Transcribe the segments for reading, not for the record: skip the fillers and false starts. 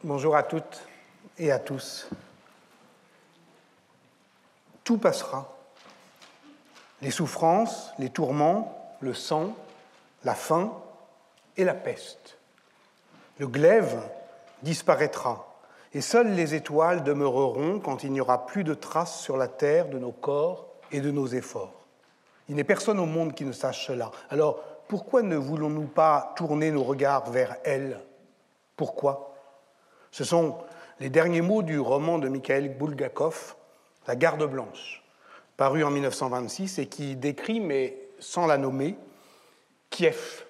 Bonjour à toutes et à tous. Tout passera. Les souffrances, les tourments, le sang, la faim et la peste. Le glaive disparaîtra et seules les étoiles demeureront quand il n'y aura plus de traces sur la terre de nos corps et de nos efforts. Il n'est personne au monde qui ne sache cela. Alors, pourquoi ne voulons-nous pas tourner nos regards vers elle ? Pourquoi ? Ce sont les derniers mots du roman de Mikhaïl Bulgakov, La Garde blanche, paru en 1926 et qui décrit, mais sans la nommer, Kiev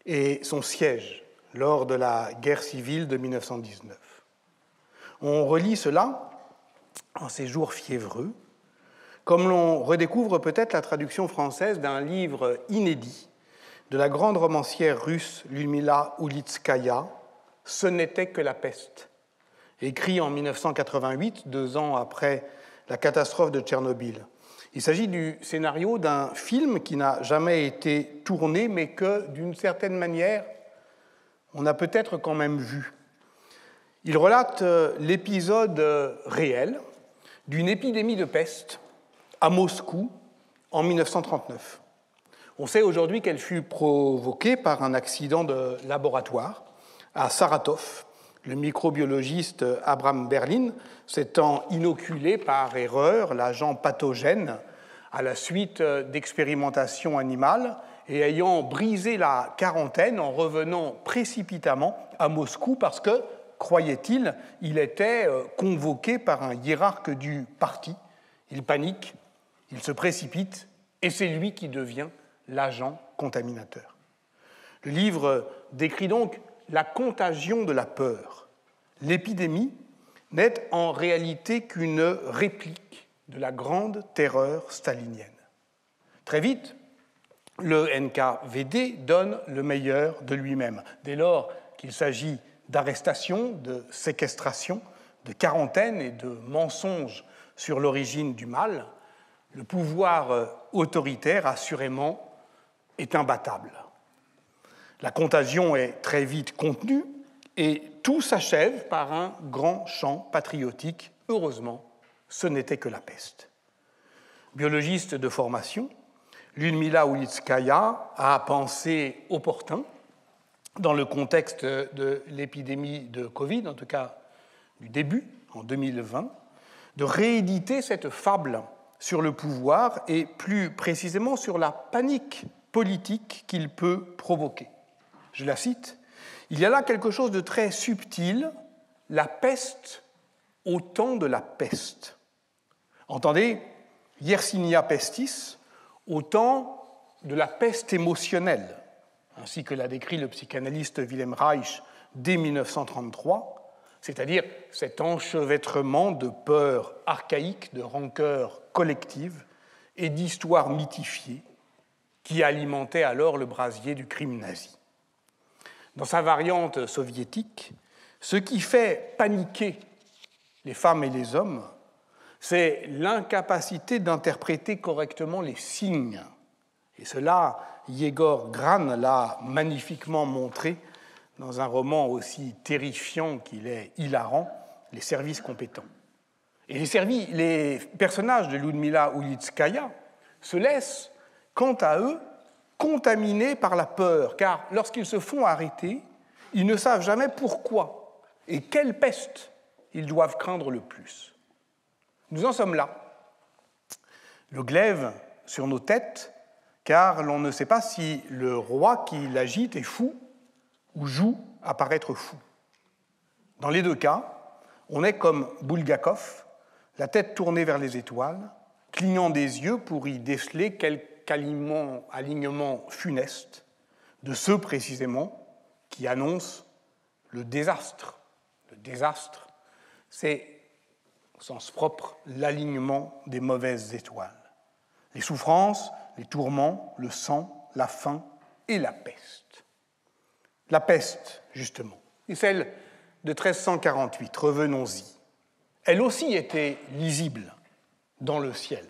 et son siège lors de la guerre civile de 1919. On relit cela en ces jours fiévreux, comme l'on redécouvre peut-être la traduction française d'un livre inédit de la grande romancière russe Lyudmila Ulitskaya, « Ce n'était que la peste », écrit en 1988, 2 ans après la catastrophe de Tchernobyl. Il s'agit du scénario d'un film qui n'a jamais été tourné, mais que, d'une certaine manière, on a peut-être quand même vu. Il relate l'épisode réel d'une épidémie de peste à Moscou en 1939. On sait aujourd'hui qu'elle fut provoquée par un accident de laboratoire à Saratov, le microbiologiste Abraham Berlin s'étant inoculé par erreur l'agent pathogène à la suite d'expérimentations animales et ayant brisé la quarantaine en revenant précipitamment à Moscou parce que, croyait-il, il était convoqué par un hiérarque du parti. Il panique, il se précipite et c'est lui qui devient l'agent contaminateur. Le livre décrit donc la contagion de la peur. L'épidémie n'est en réalité qu'une réplique de la grande terreur stalinienne. Très vite, le NKVD donne le meilleur de lui-même, dès lors qu'il s'agit d'arrestations, de séquestrations, de quarantaines et de mensonges sur l'origine du mal. Le pouvoir autoritaire, assurément, est imbattable. La contagion est très vite contenue et tout s'achève par un grand chant patriotique. Heureusement, ce n'était que la peste. Biologiste de formation, Lyudmila Ulitskaya a pensé opportun, dans le contexte de l'épidémie de Covid, en tout cas du début, en 2020, de rééditer cette fable sur le pouvoir et plus précisément sur la panique politique qu'il peut provoquer. Je la cite, « Il y a là quelque chose de très subtil, la peste au temps de la peste. Entendez, Yersinia pestis, au temps de la peste émotionnelle, ainsi que l'a décrit le psychanalyste Wilhelm Reich dès 1933, c'est-à-dire cet enchevêtrement de peurs archaïques, de rancœurs collectives et d'histoires mythifiées qui alimentaient alors le brasier du crime nazi. Dans sa variante soviétique, ce qui fait paniquer les femmes et les hommes, c'est l'incapacité d'interpréter correctement les signes. Et cela, Yegor Gran l'a magnifiquement montré dans un roman aussi terrifiant qu'il est hilarant, Les services compétents. Et les personnages de Lyudmila Ulitskaya se laissent, quant à eux, contaminés par la peur, car lorsqu'ils se font arrêter, ils ne savent jamais pourquoi et quelle peste ils doivent craindre le plus. Nous en sommes là. Le glaive sur nos têtes, car l'on ne sait pas si le roi qui l'agite est fou ou joue à paraître fou. Dans les deux cas, on est comme Bulgakov, la tête tournée vers les étoiles, clignant des yeux pour y déceler quelque alignement funeste de ceux précisément qui annoncent le désastre. Le désastre, c'est, au sens propre, l'alignement des mauvaises étoiles. Les souffrances, les tourments, le sang, la faim et la peste. La peste, justement, et celle de 1348, revenons-y. Elle aussi était lisible dans le ciel.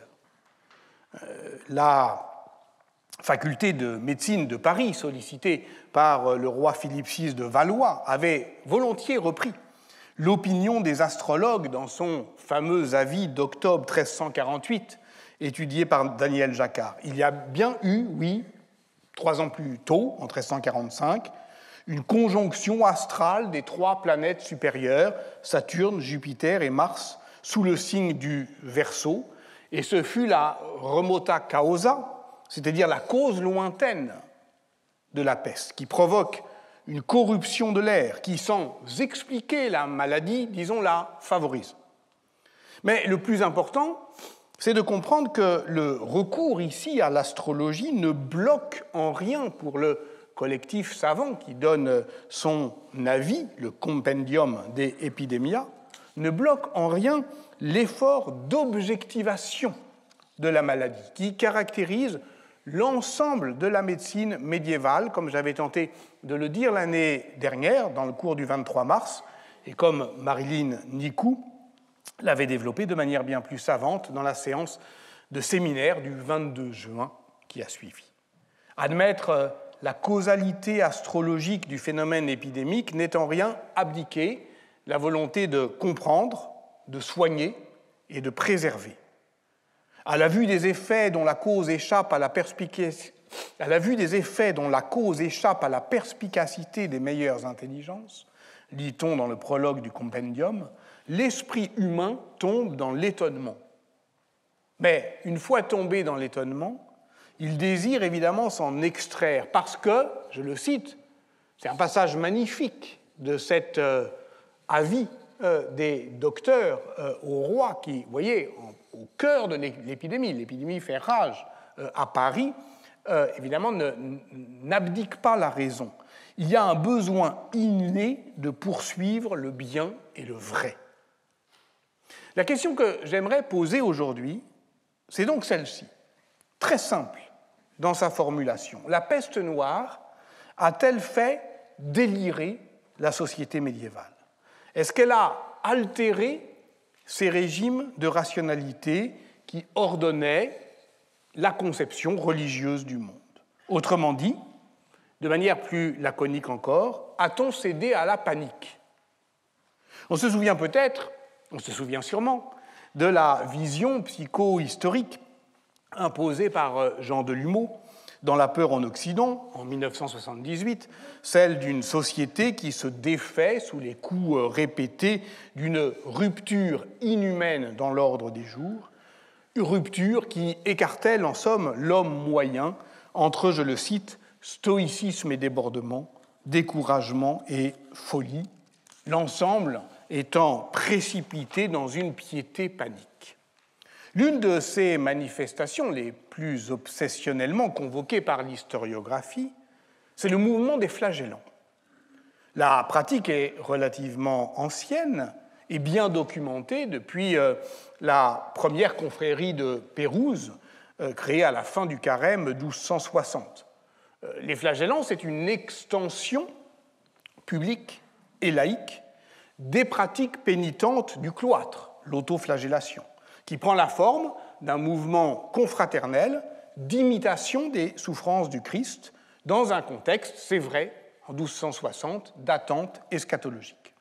La faculté de médecine de Paris, sollicitée par le roi Philippe VI de Valois, avait volontiers repris L'opinion des astrologues, dans son fameux avis d'octobre 1348, étudié par Daniel Jacquard. Il y a bien eu, oui, 3 ans plus tôt, en 1345, une conjonction astrale des 3 planètes supérieures, Saturne, Jupiter et Mars, sous le signe du Verseau, et ce fut la remota causa, c'est-à-dire la cause lointaine de la peste, qui provoque une corruption de l'air, qui, sans expliquer la maladie, disons, la favorise. Mais le plus important, c'est de comprendre que le recours ici à l'astrologie ne bloque en rien pour le collectif savant qui donne son avis, le Compendium de Epidemia, ne bloque en rien l'effort d'objectivation de la maladie qui caractérise l'ensemble de la médecine médiévale, comme j'avais tenté de le dire l'année dernière dans le cours du 23 mars, et comme Marilyn Nicou l'avait développé de manière bien plus savante dans la séance de séminaire du 22 juin qui a suivi. Admettre la causalité astrologique du phénomène épidémique n'est en rien abdiquer la volonté de comprendre, de soigner et de préserver. À la vue des effets dont la cause échappe à la perspicacité des meilleures intelligences, lit-on dans le prologue du compendium, l'esprit humain tombe dans l'étonnement. Mais une fois tombé dans l'étonnement, il désire évidemment s'en extraire parce que, je le cite, c'est un passage magnifique de cet avis des docteurs au roi qui, vous voyez, au cœur de l'épidémie fait rage à Paris, évidemment n'abdique pas la raison. Il y a un besoin inné de poursuivre le bien et le vrai. La question que j'aimerais poser aujourd'hui, c'est donc celle-ci, très simple dans sa formulation. La peste noire a-t-elle fait délirer la société médiévale? Est-ce qu'elle a altéré ces régimes de rationalité qui ordonnaient la conception religieuse du monde? Autrement dit, de manière plus laconique encore, a-t-on cédé à la panique? On se souvient peut-être, on se souvient sûrement, de la vision psycho-historique imposée par Jean Delumeau dans La peur en Occident, en 1978, celle d'une société qui se défait sous les coups répétés d'une rupture inhumaine dans l'ordre des jours, une rupture qui écartèle en somme l'homme moyen entre, je le cite, stoïcisme et débordement, découragement et folie, l'ensemble étant précipité dans une piété panique. L'une de ces manifestations les plus obsessionnellement convoquées par l'historiographie, c'est le mouvement des flagellants. La pratique est relativement ancienne et bien documentée depuis la première confrérie de Pérouse, créée à la fin du carême 1260. Les flagellants, c'est une extension publique et laïque des pratiques pénitentes du cloître, l'autoflagellation, qui prend la forme d'un mouvement confraternel d'imitation des souffrances du Christ dans un contexte, c'est vrai, en 1260, d'attente eschatologique.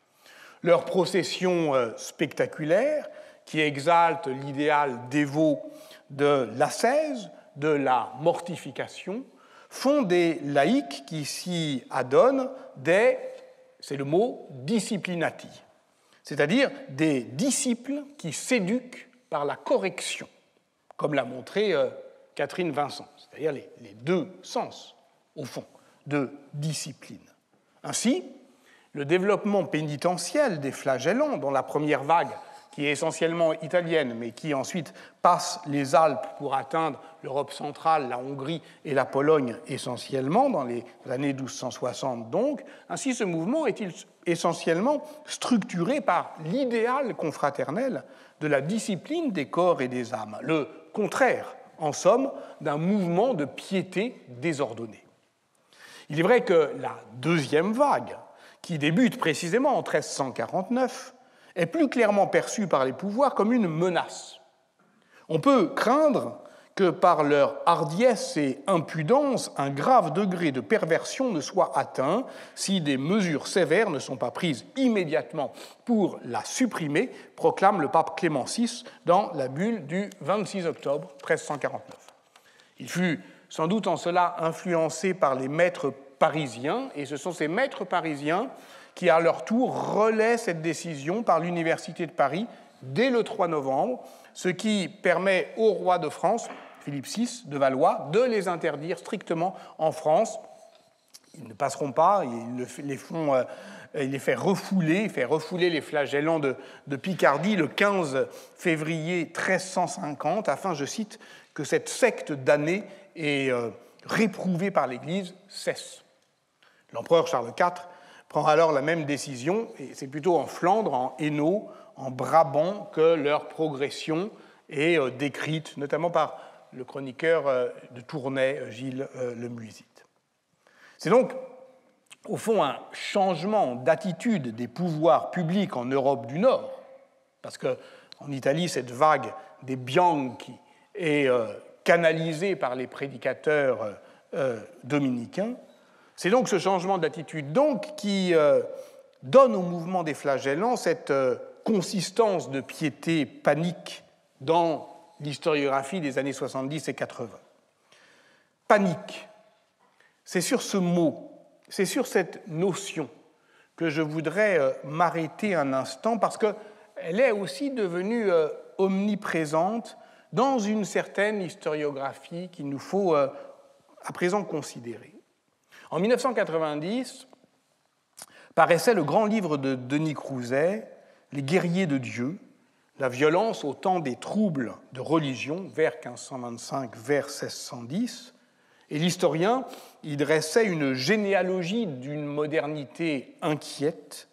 Leur procession spectaculaire, qui exalte l'idéal dévot de l'ascèse, de la mortification, font des laïcs qui s'y adonnent des, c'est le mot, disciplinati, c'est-à-dire des disciples qui s'éduquent par la correction, comme l'a montré Catherine Vincent, c'est-à-dire les deux sens, au fond, de discipline. Ainsi, le développement pénitentiel des flagellants, dans la première vague, qui est essentiellement italienne, mais qui ensuite passe les Alpes pour atteindre l'Europe centrale, la Hongrie et la Pologne essentiellement, dans les années 1260 donc, ainsi ce mouvement est-il essentiellement structuré par l'idéal confraternel de la discipline des corps et des âmes, le contraire, en somme, d'un mouvement de piété désordonnée. Il est vrai que la deuxième vague, qui débute précisément en 1349, est plus clairement perçue par les pouvoirs comme une menace. On peut craindre que par leur hardiesse et impudence, un grave degré de perversion ne soit atteint si des mesures sévères ne sont pas prises immédiatement pour la supprimer, proclame le pape Clément VI dans la bulle du 26 octobre 1349. Il fut sans doute en cela influencé par les maîtres parisiens, et ce sont ces maîtres parisiens qui, à leur tour, relaient cette décision par l'Université de Paris dès le 3 novembre, ce qui permet au roi de France, Philippe VI de Valois, de les interdire strictement en France. Ils ne passeront pas, il les fait refouler les flagellants de Picardie le 15 février 1350, afin, je cite, que cette secte damnée et réprouvée par l'Église cesse. L'empereur Charles IV prend alors la même décision, et c'est plutôt en Flandre, en Hainaut, en Brabant, que leur progression est décrite, notamment par le chroniqueur de Tournai, Gilles Lemuysite. C'est donc, au fond, un changement d'attitude des pouvoirs publics en Europe du Nord, parce qu'en Italie, cette vague des Bianchi est canalisée par les prédicateurs dominicains. C'est donc ce changement d'attitude qui donne au mouvement des flagellants cette consistance de piété panique dans l'historiographie des années 70 et 80. Panique, c'est sur ce mot, c'est sur cette notion que je voudrais m'arrêter un instant, parce qu'elle est aussi devenue omniprésente dans une certaine historiographie qu'il nous faut à présent considérer. En 1990, paraissait le grand livre de Denis Crouzet, Les guerriers de Dieu, la violence au temps des troubles de religion, vers 1525, vers 1610. Et l'historien y dressait une généalogie d'une modernité inquiète,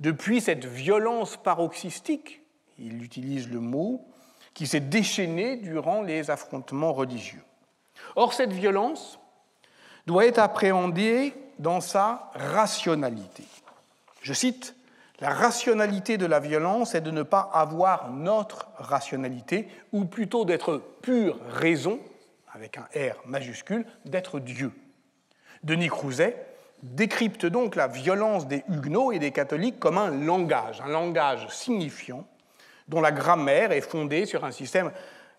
depuis cette violence paroxystique, il utilise le mot, qui s'est déchaînée durant les affrontements religieux. Or, cette violence doit être appréhendée dans sa rationalité. Je cite, « La rationalité de la violence est de ne pas avoir notre rationalité, ou plutôt d'être pure raison, avec un R majuscule, d'être Dieu. » Denis Crouzet décrypte donc la violence des Huguenots et des catholiques comme un langage signifiant, dont la grammaire est fondée sur un système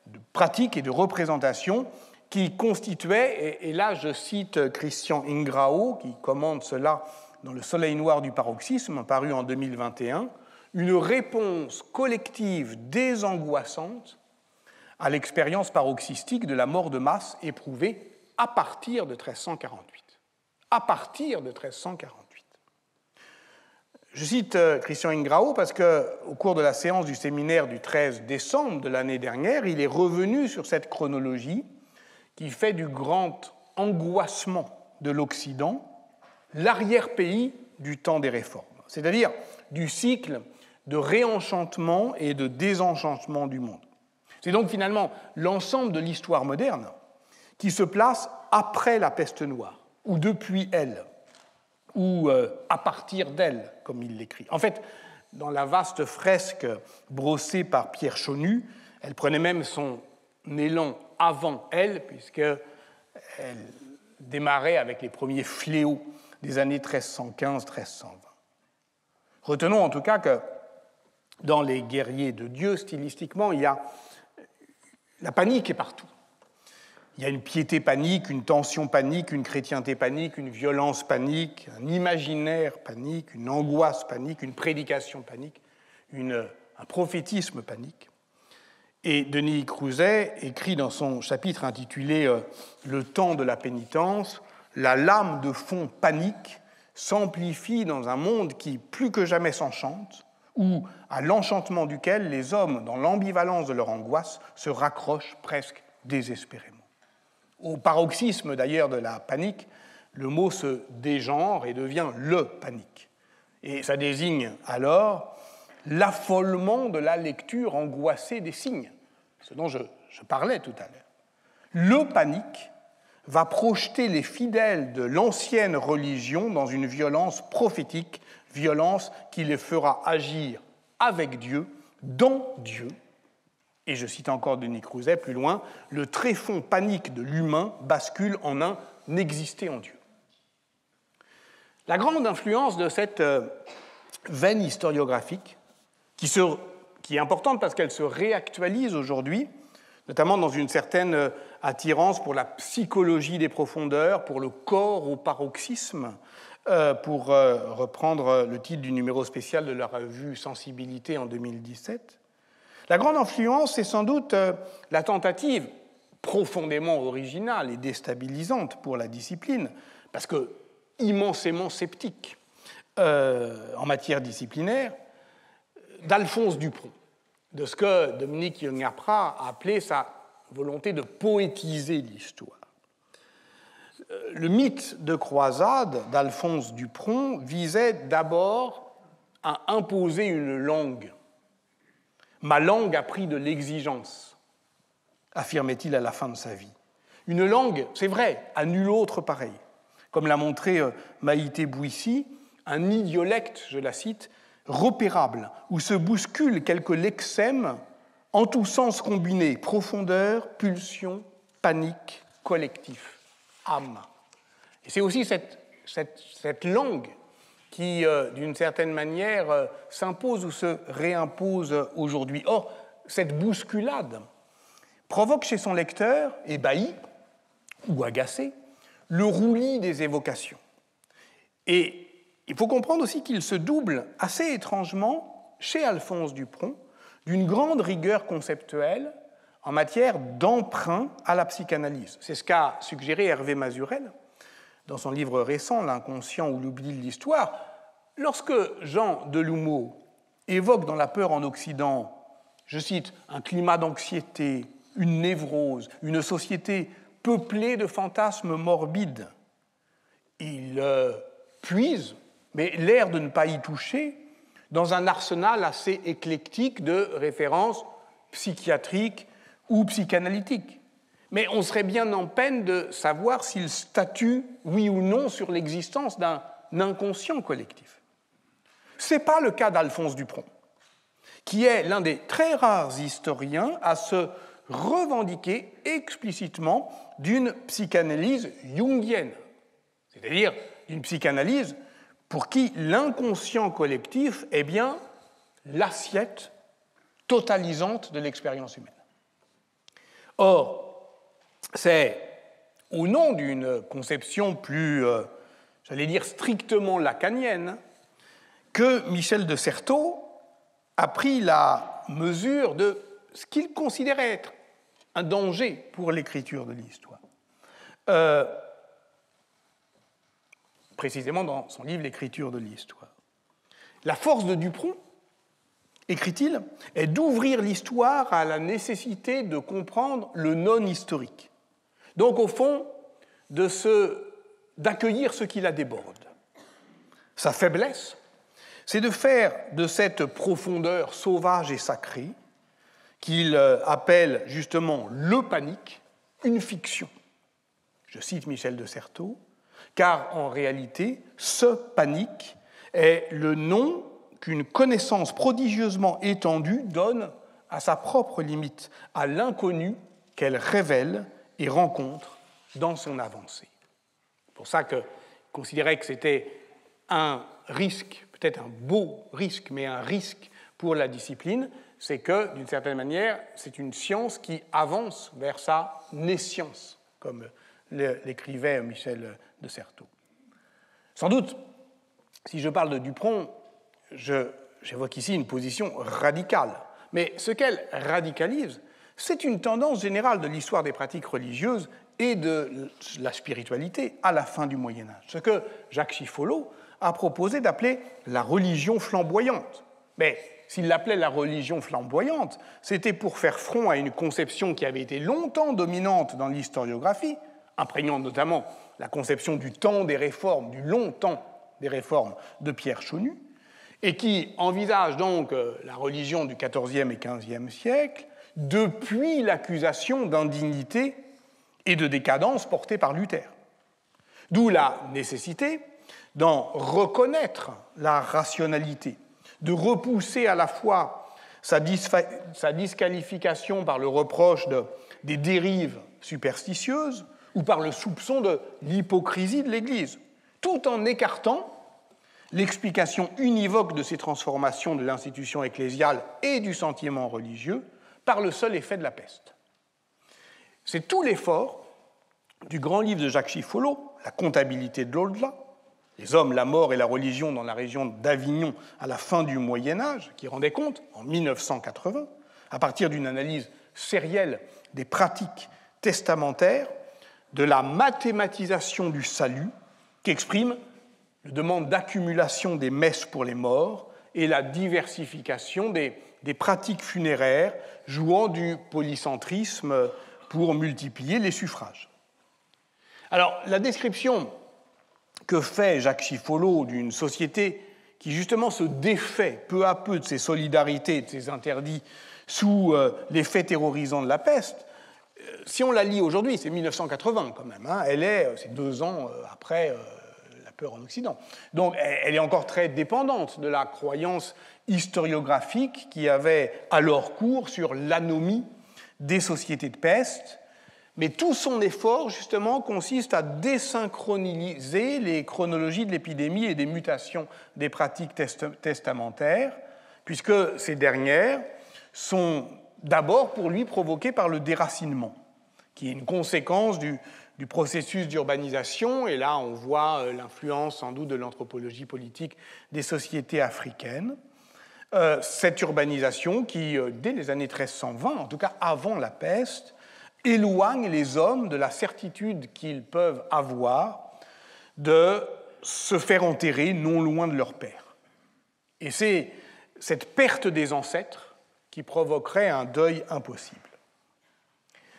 de pratique et de représentation qui constituait, et là je cite Christian Ingrao, qui commente cela dans Le Soleil noir du paroxysme, paru en 2021, une réponse collective désangoissante à l'expérience paroxystique de la mort de masse éprouvée à partir de 1348. À partir de 1348. Je cite Christian Ingrao parce qu'au cours de la séance du séminaire du 13 décembre de l'année dernière, il est revenu sur cette chronologie qui fait du grand angoissement de l'Occident l'arrière-pays du temps des réformes, c'est-à-dire du cycle de réenchantement et de désenchantement du monde. C'est donc finalement l'ensemble de l'histoire moderne qui se place après la peste noire, ou depuis elle, ou à partir d'elle, comme il l'écrit. En fait, dans la vaste fresque brossée par Pierre Chonu, elle prenait même son élan avant elle, puisqu'elle démarrait avec les premiers fléaux des années 1315-1320. Retenons en tout cas que dans les guerriers de Dieu, stylistiquement, il y a la panique est partout. Il y a une piété panique, une tension panique, une chrétienté panique, une violence panique, un imaginaire panique, une angoisse panique, une prédication panique, un prophétisme panique. Et Denis Crouzet écrit dans son chapitre intitulé « Le temps de la pénitence », la lame de fond panique s'amplifie dans un monde qui plus que jamais s'enchante, ou à l'enchantement duquel les hommes, dans l'ambivalence de leur angoisse, se raccrochent presque désespérément. Au paroxysme d'ailleurs de la panique, le mot se dégenre et devient le panique. Et ça désigne alors l'affolement de la lecture angoissée des signes, ce dont je parlais tout à l'heure. Le panique va projeter les fidèles de l'ancienne religion dans une violence prophétique, violence qui les fera agir avec Dieu, dans Dieu, Et je cite encore Denis Crouzet plus loin, « Le tréfonds panique de l'humain bascule en un n'exister en Dieu ». La grande influence de cette veine historiographique, qui est importante parce qu'elle se réactualise aujourd'hui, notamment dans une certaine attirance pour la psychologie des profondeurs, pour le corps au paroxysme, pour reprendre le titre du numéro spécial de la revue Sensibilité en 2017. La grande influence, c'est sans doute la tentative profondément originale et déstabilisante pour la discipline, parce que immensément sceptique en matière disciplinaire, d'Alphonse Dupron, de ce que Dominique Young-Aprah a appelé sa volonté de poétiser l'histoire. Le mythe de croisade d'Alphonse Dupron visait d'abord à imposer une langue. Ma langue a pris de l'exigence, affirmait-il à la fin de sa vie. Une langue, c'est vrai, à nul autre pareil. Comme l'a montré Maïté Bouissi, un idiolecte, je la cite, repérable, où se bousculent quelques lexèmes en tous sens combinés, profondeur, pulsion, panique, collectif, âme. Et c'est aussi cette langue qui, d'une certaine manière, s'impose ou se réimpose aujourd'hui. Or, cette bousculade provoque chez son lecteur, ébahi ou agacé, le roulis des évocations. Et il faut comprendre aussi qu'il se double assez étrangement, chez Alphonse Dupron, d'une grande rigueur conceptuelle en matière d'emprunt à la psychanalyse. C'est ce qu'a suggéré Hervé Mazurel dans son livre récent, L'inconscient ou l'oubli de l'histoire. Lorsque Jean Delumeau évoque dans La peur en Occident, je cite, un climat d'anxiété, une névrose, une société peuplée de fantasmes morbides, il puise, mais l'air de ne pas y toucher, dans un arsenal assez éclectique de références psychiatriques ou psychanalytiques. Mais on serait bien en peine de savoir s'il statue, oui ou non, sur l'existence d'un inconscient collectif. Ce n'est pas le cas d'Alphonse Dupron, qui est l'un des très rares historiens à se revendiquer explicitement d'une psychanalyse jungienne, c'est-à-dire d'une psychanalyse pour qui l'inconscient collectif est bien l'assiette totalisante de l'expérience humaine. Or, c'est au nom d'une conception plus, j'allais dire, strictement lacanienne, que Michel de Certeau a pris la mesure de ce qu'il considérait être un danger pour l'écriture de l'histoire. Précisément dans son livre « L'écriture de l'histoire ». La force de Dupron, écrit-il, est d'ouvrir l'histoire à la nécessité de comprendre le non-historique. Donc, au fond, d'accueillir ce qui la déborde. Sa faiblesse, c'est de faire de cette profondeur sauvage et sacrée, qu'il appelle justement le panique, une fiction. Je cite Michel de Certeau, car en réalité, ce panique est le nom qu'une connaissance prodigieusement étendue donne à sa propre limite, à l'inconnu qu'elle révèle et rencontre dans son avancée. C'est pour ça qu'il considérait que c'était un risque, peut-être un beau risque, mais un risque pour la discipline, c'est que, d'une certaine manière, c'est une science qui avance vers sa nescience, comme l'écrivait Michel de Certeau. Sans doute, si je parle de Dupron, j'évoque ici une position radicale. Mais ce qu'elle radicalise, c'est une tendance générale de l'histoire des pratiques religieuses et de la spiritualité à la fin du Moyen-Âge. Ce que Jacques Chifolot a proposé d'appeler la religion flamboyante. Mais s'il l'appelait la religion flamboyante, c'était pour faire front à une conception qui avait été longtemps dominante dans l'historiographie, imprégnant notamment la conception du temps des réformes, du long temps des réformes de Pierre Chaunu, et qui envisage donc la religion du XIVe et XVe siècle depuis l'accusation d'indignité et de décadence portée par Luther. D'où la nécessité d'en reconnaître la rationalité, de repousser à la fois sa disqualification par le reproche des dérives superstitieuses ou par le soupçon de l'hypocrisie de l'Église, tout en écartant l'explication univoque de ces transformations de l'institution ecclésiale et du sentiment religieux par le seul effet de la peste. C'est tout l'effort du grand livre de Jacques Chiffolo, La comptabilité de l'au-delà, les hommes, la mort et la religion dans la région d'Avignon à la fin du Moyen-Âge, qui rendait compte, en 1980, à partir d'une analyse sérielle des pratiques testamentaires, de la mathématisation du salut qu'exprime la demande d'accumulation des messes pour les morts et la diversification des pratiques funéraires jouant du polycentrisme pour multiplier les suffrages. Alors, la description que fait Jacques Chiffolo d'une société qui justement se défait peu à peu de ses solidarités et de ses interdits sous l'effet terrorisant de la peste, si on la lit aujourd'hui, c'est 1980 quand même, hein, c'est 2 ans après la peur en Occident. Donc elle est encore très dépendante de la croyance historiographique qui avait alors cours sur l'anomie des sociétés de peste. Mais tout son effort, justement, consiste à désynchroniser les chronologies de l'épidémie et des mutations des pratiques testamentaires, puisque ces dernières sont d'abord pour lui provoquées par le déracinement, qui est une conséquence du processus d'urbanisation, et là on voit l'influence sans doute de l'anthropologie politique des sociétés africaines. Cette urbanisation qui, dès les années 1320, en tout cas avant la peste, éloigne les hommes de la certitude qu'ils peuvent avoir de se faire enterrer non loin de leur père. Et c'est cette perte des ancêtres qui provoquerait un deuil impossible.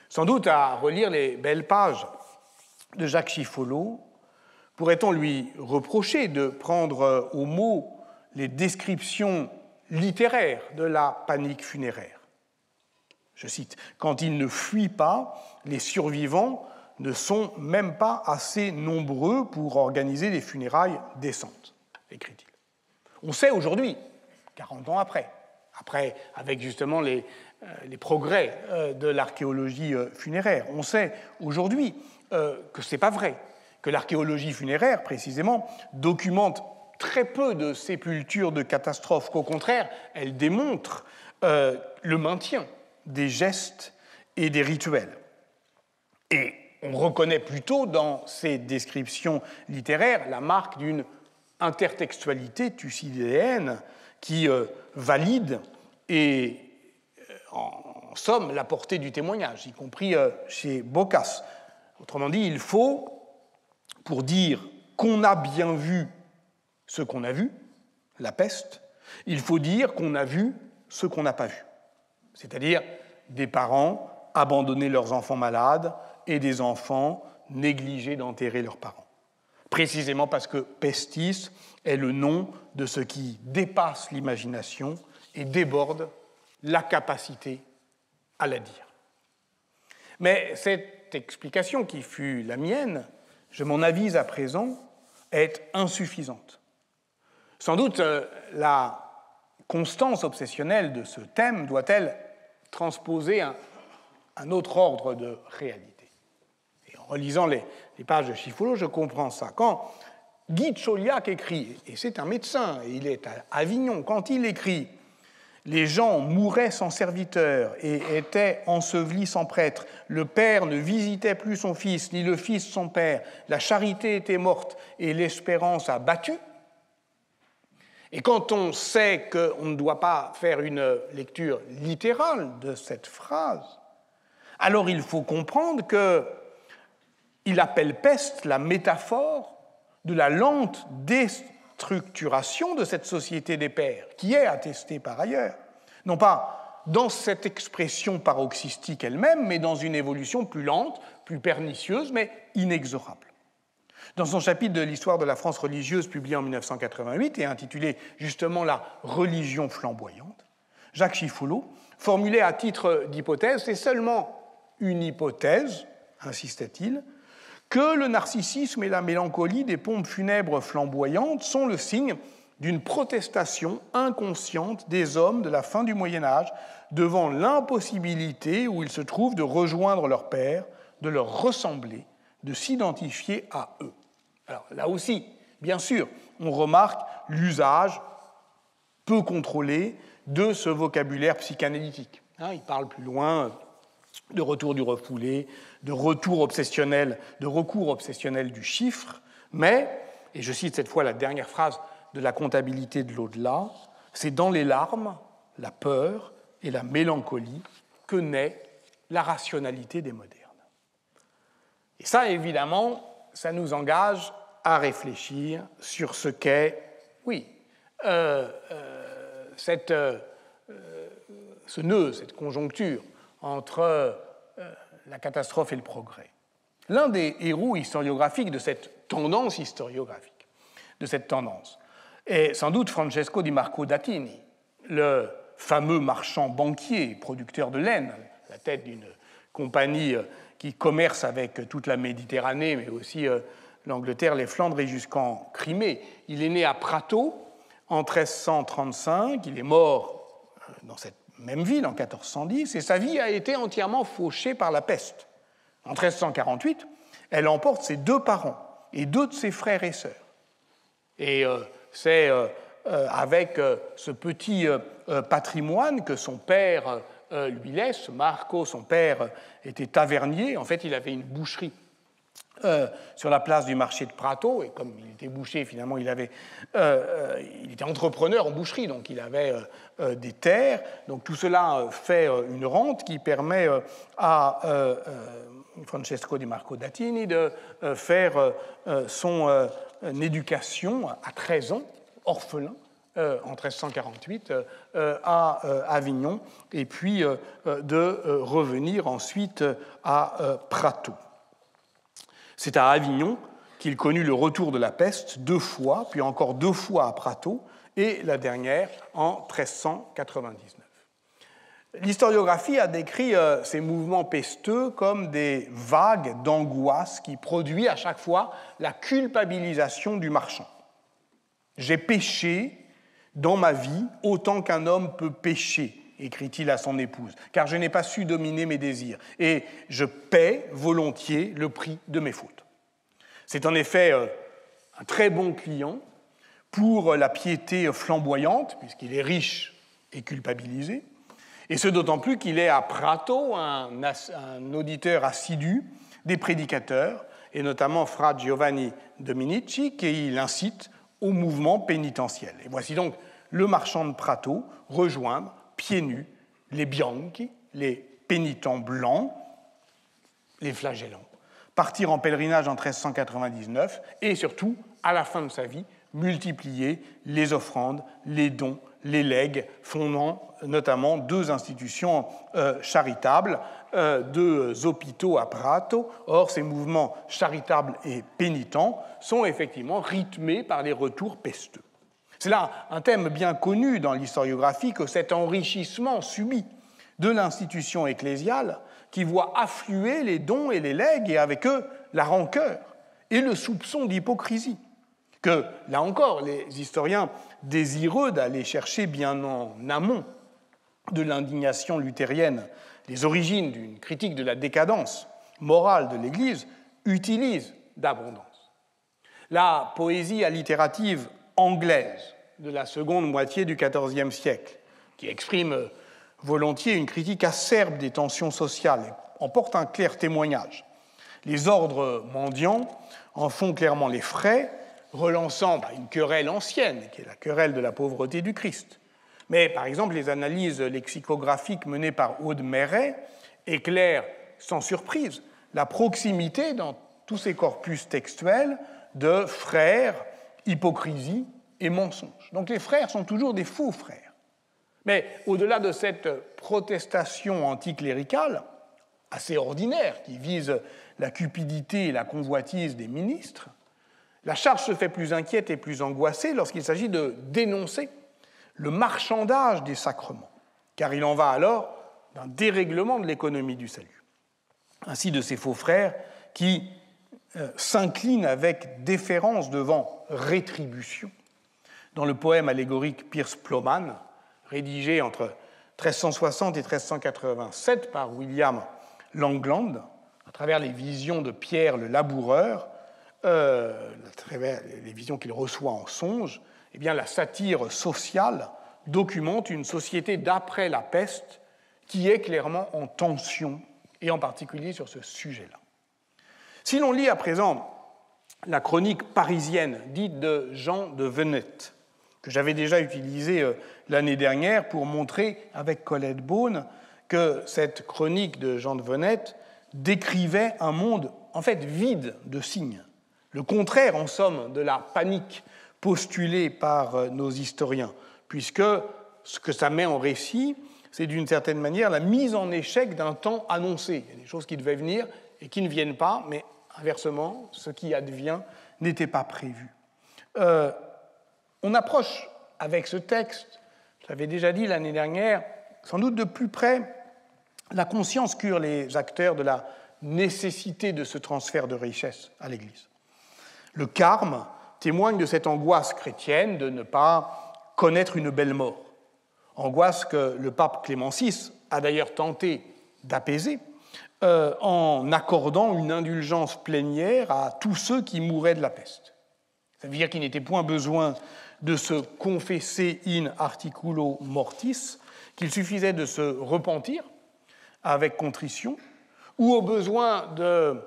Sans doute, à relire les belles pages de Jacques Chiffolo, pourrait-on lui reprocher de prendre au mot les descriptions littéraires de la panique funéraire. Je cite, « Quand il ne fuit pas, les survivants ne sont même pas assez nombreux pour organiser des funérailles décentes », écrit-il. On sait aujourd'hui, 40 ans après, avec justement les progrès de l'archéologie funéraire, on sait aujourd'hui que ce n'est pas vrai, que l'archéologie funéraire, précisément, documente très peu de sépultures de catastrophes, qu'au contraire, elle démontre le maintien des gestes et des rituels. Et on reconnaît plutôt dans ces descriptions littéraires la marque d'une intertextualité thucydéenne qui valide et, en somme, la portée du témoignage, y compris chez Boccace. Autrement dit, il faut, pour dire qu'on a bien vu ce qu'on a vu, la peste, il faut dire qu'on a vu ce qu'on n'a pas vu. C'est-à-dire des parents abandonner leurs enfants malades et des enfants négligés d'enterrer leurs parents. Précisément parce que pestis est le nom de ce qui dépasse l'imagination et déborde la capacité à la dire. Mais cette explication qui fut la mienne, je m'en avise à présent, est insuffisante. Sans doute, la constance obsessionnelle de ce thème doit-elle transposer un autre ordre de réalité. Et en relisant les pages de Chiffolo, je comprends ça. Quand Guy de Chauliac écrit, et c'est un médecin, et il est à Avignon, quand il écrit « Les gens mouraient sans serviteur et étaient ensevelis sans prêtre. Le père ne visitait plus son fils, ni le fils son père. La charité était morte et l'espérance a battu. » Et quand on sait qu'on ne doit pas faire une lecture littérale de cette phrase, alors il faut comprendre qu'il appelle peste la métaphore de la lente déstructuration de cette société des pères, qui est attestée par ailleurs, non pas dans cette expression paroxystique elle-même, mais dans une évolution plus lente, plus pernicieuse, mais inexorable. Dans son chapitre de l'histoire de la France religieuse publié en 1988 et intitulé justement « La religion flamboyante », Jacques Chiffolo formulait à titre d'hypothèse, c'est seulement une hypothèse, insistait-il, que le narcissisme et la mélancolie des pompes funèbres flamboyantes sont le signe d'une protestation inconsciente des hommes de la fin du Moyen Âge devant l'impossibilité où ils se trouvent de rejoindre leur père, de leur ressembler, de s'identifier à eux. Alors là aussi, bien sûr, on remarque l'usage peu contrôlé de ce vocabulaire psychanalytique. Il parle plus loin de retour du refoulé, de recours obsessionnel du chiffre, mais, et je cite cette fois la dernière phrase de la comptabilité de l'au-delà, c'est dans les larmes, la peur et la mélancolie que naît la rationalité des modernes. Et ça, évidemment, ça nous engage à réfléchir sur ce qu'est, ce nœud, cette conjoncture entre la catastrophe et le progrès. L'un des héros historiographiques de cette tendance historiographique, est sans doute Francesco di Marco d'Attini, le fameux marchand banquier et producteur de laine, à la tête d'une compagnie qui commerce avec toute la Méditerranée, mais aussi l'Angleterre, les Flandres et jusqu'en Crimée. Il est né à Prato en 1335, il est mort dans cette même ville en 1410, et sa vie a été entièrement fauchée par la peste. En 1348, elle emporte ses 2 parents et 2 de ses frères et sœurs. Et c'est avec ce petit patrimoine que son père lui laisse. Marco, son père, était tavernier. En fait, il avait une boucherie sur la place du marché de Prato, et comme il était boucher, finalement, il était entrepreneur en boucherie, donc il avait des terres. Donc tout cela fait une rente qui permet à Francesco di Marco d'Attini de faire son éducation à 13 ans, orphelin, en 1348, à Avignon, et puis de revenir ensuite à Prato. C'est à Avignon qu'il connut le retour de la peste 2 fois, puis encore 2 fois à Prato, et la dernière en 1399. L'historiographie a décrit ces mouvements pesteux comme des vagues d'angoisse qui produisent à chaque fois la culpabilisation du marchand. J'ai péché dans ma vie autant qu'un homme peut pécher, écrit-il à son épouse, car je n'ai pas su dominer mes désirs, et je paie volontiers le prix de mes fautes. C'est en effet un très bon client pour la piété flamboyante, puisqu'il est riche et culpabilisé, et ce d'autant plus qu'il est à Prato un auditeur assidu des prédicateurs, et notamment Fra Giovanni Dominici, qui l'incite au mouvement pénitentiel. Et voici donc le marchand de Prato rejoindre pieds nus les bianchi, les pénitents blancs, les flagellants, partir en pèlerinage en 1399 et surtout, à la fin de sa vie, multiplier les offrandes, les dons, les legs, fondant notamment 2 institutions charitables, 2 hôpitaux à Prato. Or, ces mouvements charitables et pénitents sont effectivement rythmés par les retours pesteux. C'est là un thème bien connu dans l'historiographie que cet enrichissement subi de l'institution ecclésiale qui voit affluer les dons et les legs et avec eux la rancœur et le soupçon d'hypocrisie, que, là encore, les historiens désireux d'aller chercher bien en amont de l'indignation luthérienne les origines d'une critique de la décadence morale de l'Église utilisent d'abondance. La poésie allitérative anglaise de la seconde moitié du XIVe siècle, qui exprime volontiers une critique acerbe des tensions sociales, en porte un clair témoignage. Les ordres mendiants en font clairement les frais, relançant une querelle ancienne, qui est la querelle de la pauvreté du Christ. Mais, par exemple, les analyses lexicographiques menées par Aude Méret éclairent sans surprise la proximité dans tous ces corpus textuels de frères, hypocrisie et mensonge. Donc les frères sont toujours des faux frères. Mais au-delà de cette protestation anticléricale, assez ordinaire, qui vise la cupidité et la convoitise des ministres, la charge se fait plus inquiète et plus angoissée lorsqu'il s'agit de dénoncer le marchandage des sacrements, car il en va alors d'un dérèglement de l'économie du salut. Ainsi de ces faux frères qui s'inclinent avec déférence devant rétribution, dans le poème allégorique Piers Plowman, rédigé entre 1360 et 1387 par William Langland, à travers les visions de Pierre le laboureur, à travers les visions qu'il reçoit en songe, eh bien, la satire sociale documente une société d'après la peste qui est clairement en tension, et en particulier sur ce sujet-là. Si l'on lit à présent la chronique parisienne dite de Jean de Venette, que j'avais déjà utilisée l'année dernière pour montrer avec Colette Beaune que cette chronique de Jean de Venette décrivait un monde en fait vide de signes, le contraire en somme de la panique postulée par nos historiens, puisque ce que ça met en récit, c'est d'une certaine manière la mise en échec d'un temps annoncé. Il y a des choses qui devaient venir et qui ne viennent pas, mais inversement, ce qui advient n'était pas prévu. On approche avec ce texte, je l'avais déjà dit l'année dernière, sans doute de plus près la conscience qu'eurent les acteurs de la nécessité de ce transfert de richesse à l'Église. Le carme témoigne de cette angoisse chrétienne de ne pas connaître une belle mort, angoisse que le pape Clément VI a d'ailleurs tenté d'apaiser en accordant une indulgence plénière à tous ceux qui mouraient de la peste. Ça veut dire qu'il n'était point besoin de se confesser in articulo mortis, qu'il suffisait de se repentir avec contrition, ou au besoin de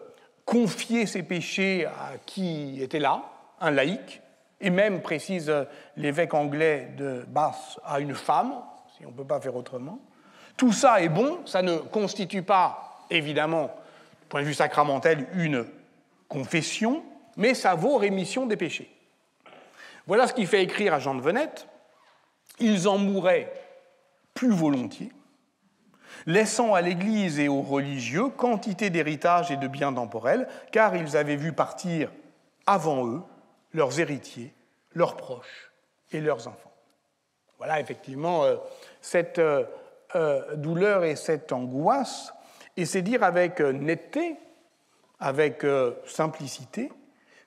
confier ses péchés à qui était là, un laïc, et même, précise l'évêque anglais de Bath, à une femme, si on ne peut pas faire autrement. Tout ça est bon, ça ne constitue pas, évidemment, du point de vue sacramentel, une confession, mais ça vaut rémission des péchés. Voilà ce qui fait écrire à Jean de Venette « Ils en mouraient plus volontiers, laissant à l'Église et aux religieux quantité d'héritage et de biens temporels, car ils avaient vu partir avant eux leurs héritiers, leurs proches et leurs enfants. » Voilà effectivement cette douleur et cette angoisse, et c'est dire avec netteté, avec simplicité,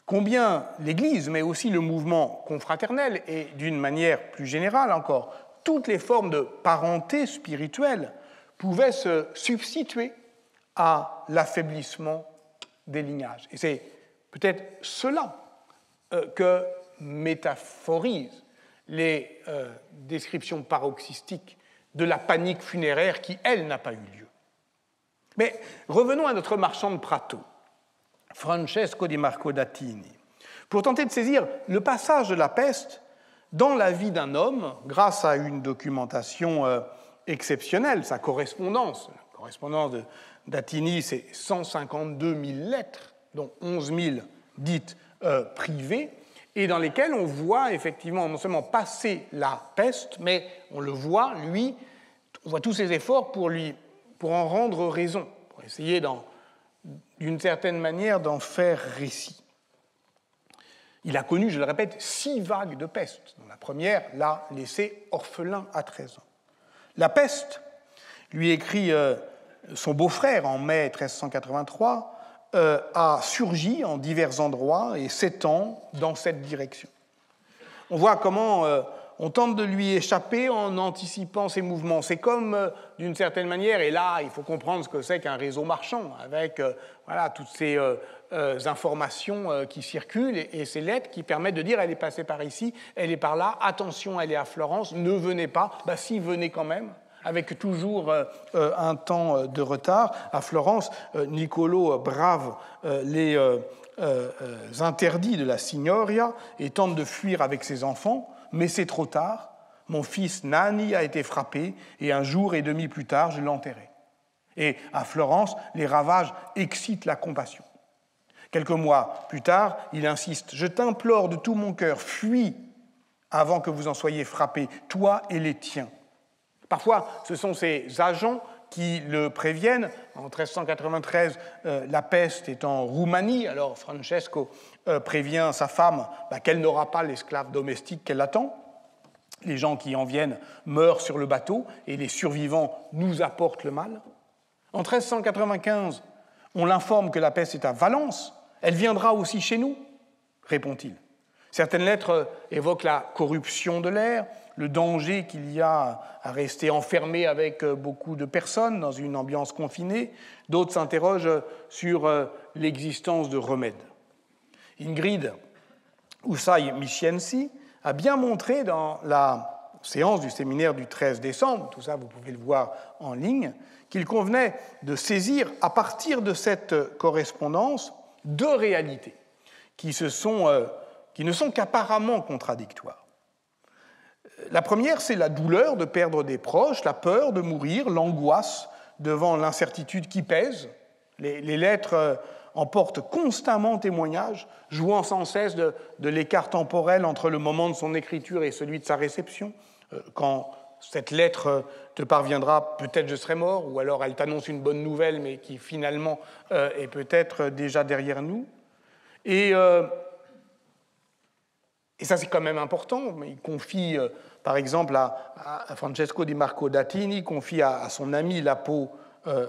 combien l'Église, mais aussi le mouvement confraternel, et d'une manière plus générale encore, toutes les formes de parenté spirituelle pouvaient se substituer à l'affaiblissement des lignages. Et c'est peut-être cela que métaphorisent les descriptions paroxystiques de la panique funéraire qui, elle, n'a pas eu lieu. Mais revenons à notre marchand de Prato, Francesco di Marco d'Attini, pour tenter de saisir le passage de la peste dans la vie d'un homme grâce à une documentation exceptionnelle, sa correspondance. La correspondance d'Attini, c'est 152 000 lettres, dont 11 000 dites privées, et dans lesquelles on voit effectivement non seulement passer la peste, mais on le voit, lui, on voit tous ses efforts pour en rendre raison, pour essayer d'une certaine manière d'en faire récit. Il a connu, je le répète, 6 vagues de peste, dont la première l'a laissé orphelin à 13 ans. La peste, lui écrit son beau-frère en mai 1383, a surgi en divers endroits et s'étend dans cette direction. On voit comment on tente de lui échapper en anticipant ses mouvements. C'est comme, d'une certaine manière, et là, il faut comprendre ce que c'est qu'un réseau marchand, avec voilà, toutes ces informations qui circulent et ces lettres qui permettent de dire elle est passée par ici, elle est par là, attention, elle est à Florence, ne venez pas, si, venez quand même, avec toujours un temps de retard. À Florence, Niccolo brave les interdits de la Signoria et tente de fuir avec ses enfants, mais c'est trop tard. Mon fils Nanni a été frappé et un jour et demi plus tard, je l'enterrai. Et à Florence, les ravages excitent la compassion. Quelques mois plus tard, il insiste « Je t'implore de tout mon cœur, fuis avant que vous en soyez frappés, toi et les tiens. » Parfois, ce sont ces agents qui le préviennent. En 1393, la peste est en Roumanie, alors Francesco prévient sa femme qu'elle n'aura pas l'esclave domestique qu'elle attend. Les gens qui en viennent meurent sur le bateau et les survivants nous apportent le mal. En 1395, on l'informe que la peste est à Valence. Elle viendra aussi chez nous, répond-il. Certaines lettres évoquent la corruption de l'air, le danger qu'il y a à rester enfermé avec beaucoup de personnes dans une ambiance confinée. D'autres s'interrogent sur l'existence de remèdes. Ingrid Usai-Misiensi a bien montré dans la séance du séminaire du 13 décembre, tout ça vous pouvez le voir en ligne, qu'il convenait de saisir à partir de cette correspondance deux réalités qui ne sont qu'apparemment contradictoires. La première, c'est la douleur de perdre des proches, la peur de mourir, l'angoisse devant l'incertitude qui pèse. Les lettres en portent constamment témoignage, jouant sans cesse de l'écart temporel entre le moment de son écriture et celui de sa réception. Quand cette lettre te parviendra, peut-être je serai mort, ou alors elle t'annonce une bonne nouvelle, mais qui finalement est peut-être déjà derrière nous. Et ça, c'est quand même important. Il confie, par exemple, à Francesco Di Marco d'Atini, il confie à son ami Lapo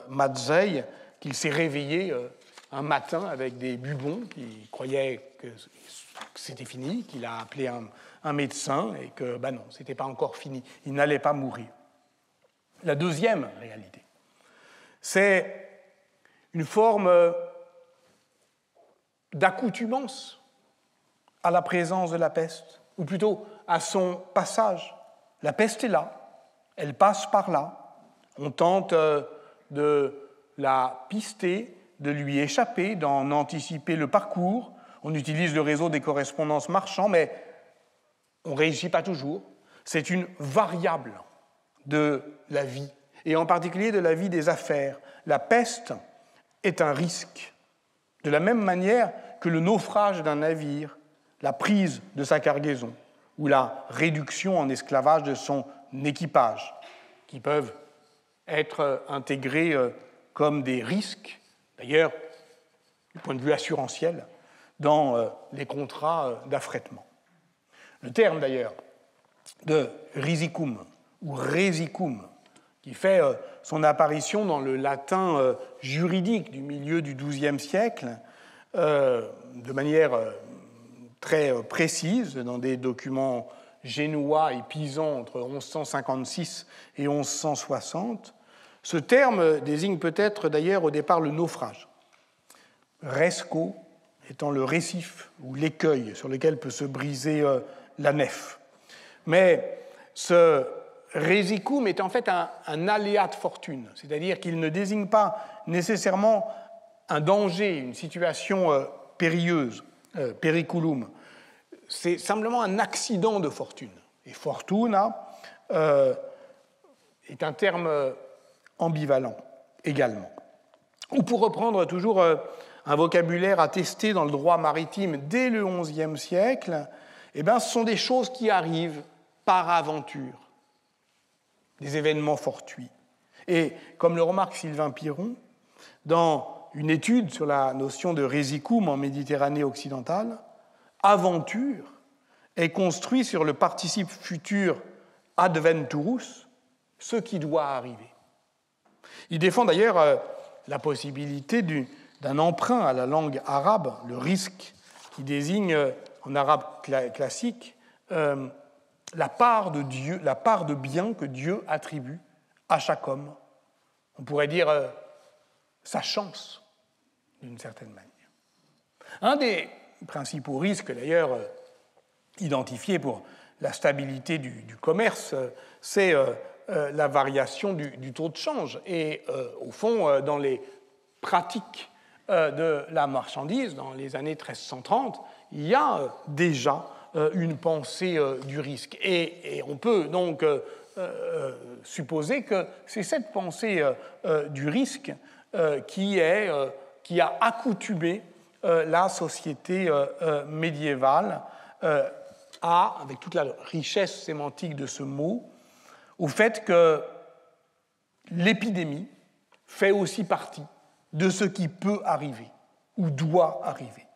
Mazzei qu'il s'est réveillé un matin avec des bubons, qu'il croyait que c'était fini, qu'il a appelé un médecin et que, non, ce n'était pas encore fini. Il n'allait pas mourir. La deuxième réalité, c'est une forme d'accoutumance à la présence de la peste, ou plutôt à son passage. La peste est là, elle passe par là. On tente de la pister, de lui échapper, d'en anticiper le parcours. On utilise le réseau des correspondances marchands, mais on ne réussit pas toujours. C'est une variable de la vie, et en particulier de la vie des affaires. La peste est un risque, de la même manière que le naufrage d'un navire, la prise de sa cargaison ou la réduction en esclavage de son équipage, qui peuvent être intégrés comme des risques, d'ailleurs, du point de vue assurantiel, dans les contrats d'affrètement. Le terme, d'ailleurs, de risicum ou resicum, qui fait son apparition dans le latin juridique du milieu du XIIe siècle, de manière très précise, dans des documents génois et pisans entre 1156 et 1160. Ce terme désigne peut-être d'ailleurs au départ le naufrage. Resco étant le récif ou l'écueil sur lequel peut se briser la nef. Mais ce resicum est en fait un aléa de fortune, c'est-à-dire qu'il ne désigne pas nécessairement un danger, une situation périlleuse, periculum. C'est simplement un accident de fortune. Et fortuna est un terme ambivalent également. Ou pour reprendre toujours un vocabulaire attesté dans le droit maritime dès le XIe siècle, ce sont des choses qui arrivent par aventure, des événements fortuits. Et comme le remarque Sylvain Piron, dans une étude sur la notion de resicum en Méditerranée occidentale, aventure est construit sur le participe futur adventurus, ce qui doit arriver. Il défend d'ailleurs la possibilité d'un emprunt à la langue arabe, le risque, qui désigne en arabe classique la part de Dieu, la part de bien que Dieu attribue à chaque homme. On pourrait dire sa chance, d'une certaine manière. Un des principaux risques, d'ailleurs, identifiés pour la stabilité du commerce, c'est la variation du taux de change. Et au fond, dans les pratiques de la marchandise, dans les années 1330, il y a déjà une pensée du risque. Et on peut donc supposer que c'est cette pensée du risque qui a accoutumé la société médiévale avec toute la richesse sémantique de ce mot, au fait que l'épidémie fait aussi partie de ce qui peut arriver ou doit arriver.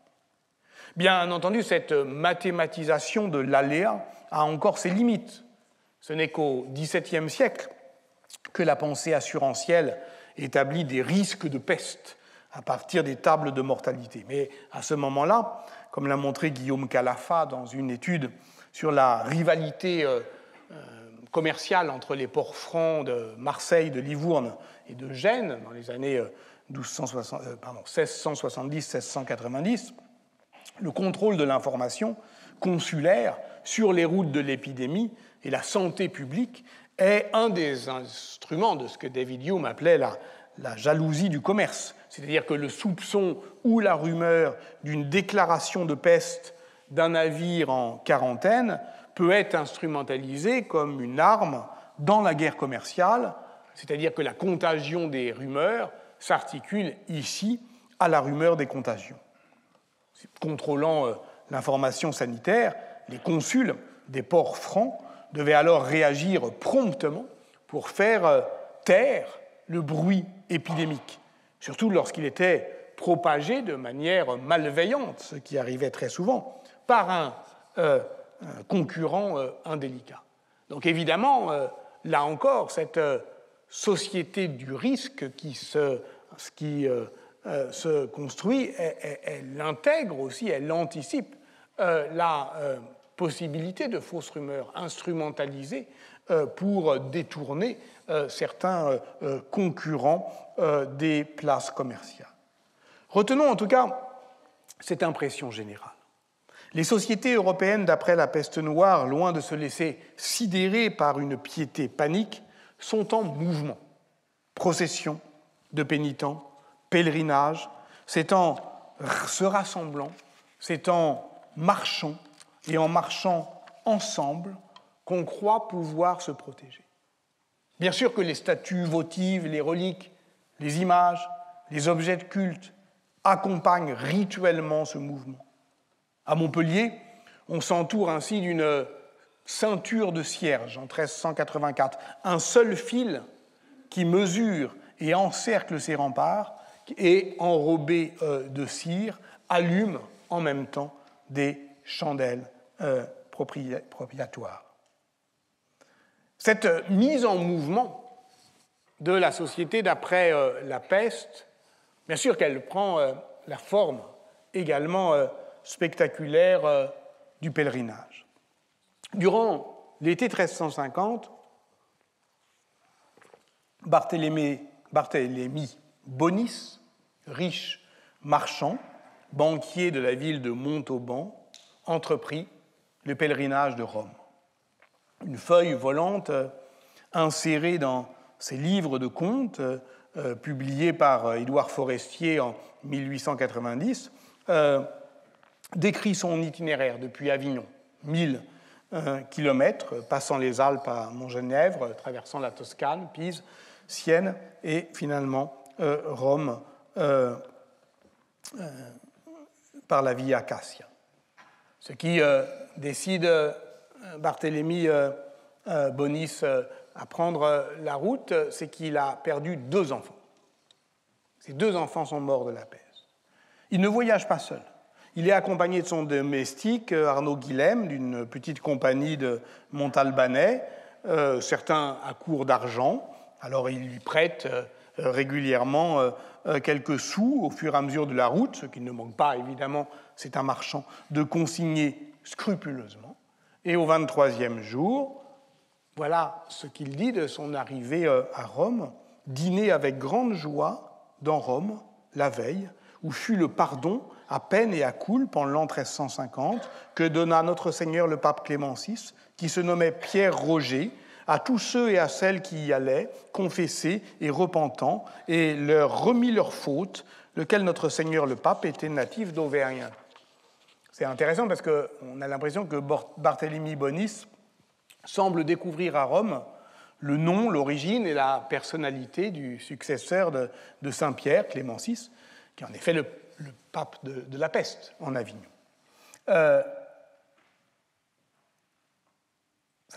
Bien entendu, cette mathématisation de l'aléa a encore ses limites. Ce n'est qu'au XVIIe siècle que la pensée assurantielle établit des risques de peste à partir des tables de mortalité. Mais à ce moment-là, comme l'a montré Guillaume Calafa dans une étude sur la rivalité commerciale entre les ports francs de Marseille, de Livourne et de Gênes dans les années 1670-1690, le contrôle de l'information consulaire sur les routes de l'épidémie et la santé publique est un des instruments de ce que David Hume appelait la jalousie du commerce, c'est-à-dire que le soupçon ou la rumeur d'une déclaration de peste d'un navire en quarantaine peut être instrumentalisé comme une arme dans la guerre commerciale, c'est-à-dire que la contagion des rumeurs s'articule ici à la rumeur des contagions. Contrôlant l'information sanitaire, les consuls des ports francs devaient alors réagir promptement pour faire taire le bruit épidémique, surtout lorsqu'il était propagé de manière malveillante, ce qui arrivait très souvent, par un concurrent indélicat. Donc évidemment, là encore, cette société du risque qui se construit, elle intègre aussi, elle anticipe la possibilité de fausses rumeurs instrumentalisées pour détourner certains concurrents des places commerciales. Retenons en tout cas cette impression générale. Les sociétés européennes d'après la peste noire, loin de se laisser sidérer par une piété panique, sont en mouvement. Procession de pénitents, pèlerinage, c'est en se rassemblant, c'est en marchant et en marchant ensemble qu'on croit pouvoir se protéger. Bien sûr que les statues votives, les reliques, les images, les objets de culte accompagnent rituellement ce mouvement. À Montpellier, on s'entoure ainsi d'une ceinture de cierges en 1384, un seul fil qui mesure et encercle ces remparts et, enrobé de cire, allume en même temps des chandelles propitiatoires. Cette mise en mouvement de la société d'après la peste, bien sûr qu'elle prend la forme également spectaculaire du pèlerinage. Durant l'été 1350, Barthélemy Bonis, riche marchand, banquier de la ville de Montauban, entreprit le pèlerinage de Rome. Une feuille volante insérée dans ses livres de contes, publiés par Édouard Forestier en 1890, décrit son itinéraire depuis Avignon, 1000 kilomètres, passant les Alpes à Montgenèvre, traversant la Toscane, Pise, Sienne et finalement Rome par la Via Cassia. Ce qui décide Barthélemy Bonis à prendre la route, c'est qu'il a perdu 2 enfants. Ces 2 enfants sont morts de la peste. Il ne voyage pas seul. Il est accompagné de son domestique, Arnaud Guilhem, d'une petite compagnie de Montalbanais, certains à court d'argent. Alors il lui prête régulièrement quelques sous au fur et à mesure de la route, ce qui ne manque pas, évidemment, c'est un marchand, de consigner scrupuleusement. Et au 23e jour, voilà ce qu'il dit de son arrivée à Rome, dîner avec grande joie dans Rome, la veille, où fut le pardon à peine et à coulpe en l'an 1350 que donna notre Seigneur le pape Clément VI, qui se nommait Pierre Roger, à tous ceux et à celles qui y allaient, confessés et repentants, et leur remit leurs fautes, lequel notre Seigneur le pape était natif d'Auvergne. C'est intéressant parce qu'on a l'impression que Barthélemy Bonis semble découvrir à Rome le nom, l'origine et la personnalité du successeur de Saint-Pierre, Clément VI, qui est en effet le pape de la peste en Avignon. Ça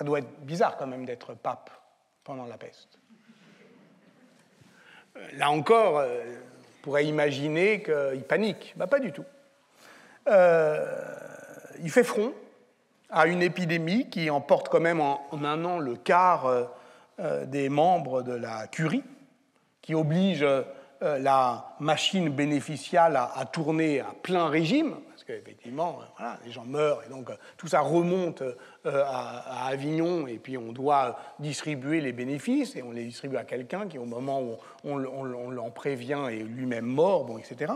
doit être bizarre quand même d'être pape pendant la peste. Là encore, on pourrait imaginer qu'il panique. Ben, pas du tout. Il fait front à une épidémie qui emporte quand même en un an le quart des membres de la curie, qui oblige la machine bénéficiale à tourner à plein régime, parce qu'effectivement, voilà, les gens meurent, et donc tout ça remonte à Avignon, et puis on doit distribuer les bénéfices, et on les distribue à quelqu'un qui, au moment où on l'en prévient, est lui-même mort, bon, etc.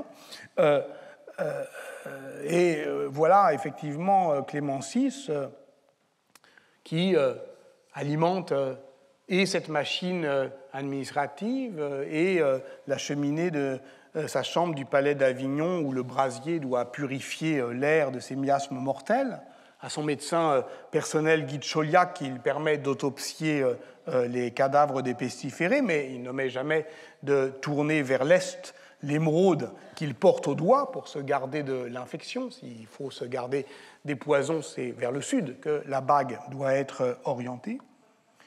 Voilà, effectivement, Clément VI qui alimente et cette machine administrative et la cheminée de sa chambre du palais d'Avignon où le brasier doit purifier l'air de ses miasmes mortels, à son médecin personnel Guy de Chauliac qui lui permet d'autopsier les cadavres des pestiférés, mais il n'omet jamais de tourner vers l'est l'émeraude qu'il porte au doigt pour se garder de l'infection. S'il faut se garder des poisons, c'est vers le sud que la bague doit être orientée.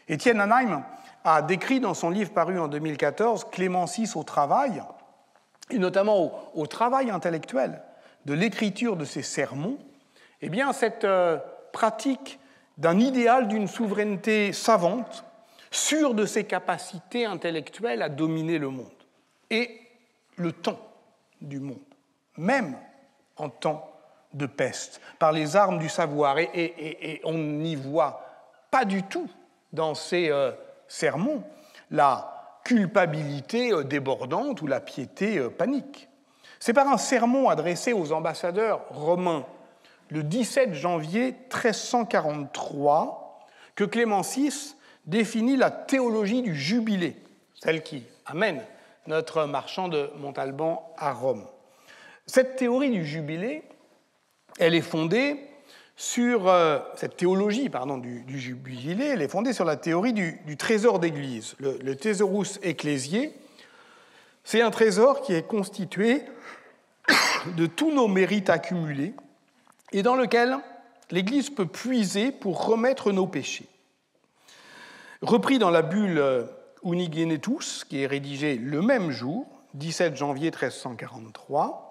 Étienne Hanheim a décrit dans son livre paru en 2014 Clément VI au travail, et notamment au travail intellectuel de l'écriture de ses sermons, eh bien, cette pratique d'un idéal d'une souveraineté savante, sûre de ses capacités intellectuelles à dominer le monde et le temps du monde, même en temps de peste, par les armes du savoir. Et on n'y voit pas du tout dans ces sermons la culpabilité débordante ou la piété panique. C'est par un sermon adressé aux ambassadeurs romains le 17 janvier 1343 que Clément VI définit la théologie du jubilé, celle qui amène notre marchand de Montalban à Rome. Cette théorie du jubilé, elle est fondée sur cette théologie du jubilé, elle est fondée sur la théorie du trésor d'église. Le Thesaurus Ecclesiae, c'est un trésor qui est constitué de tous nos mérites accumulés et dans lequel l'Église peut puiser pour remettre nos péchés. Repris dans la bulle Unigenetus, qui est rédigée le même jour, 17 janvier 1343,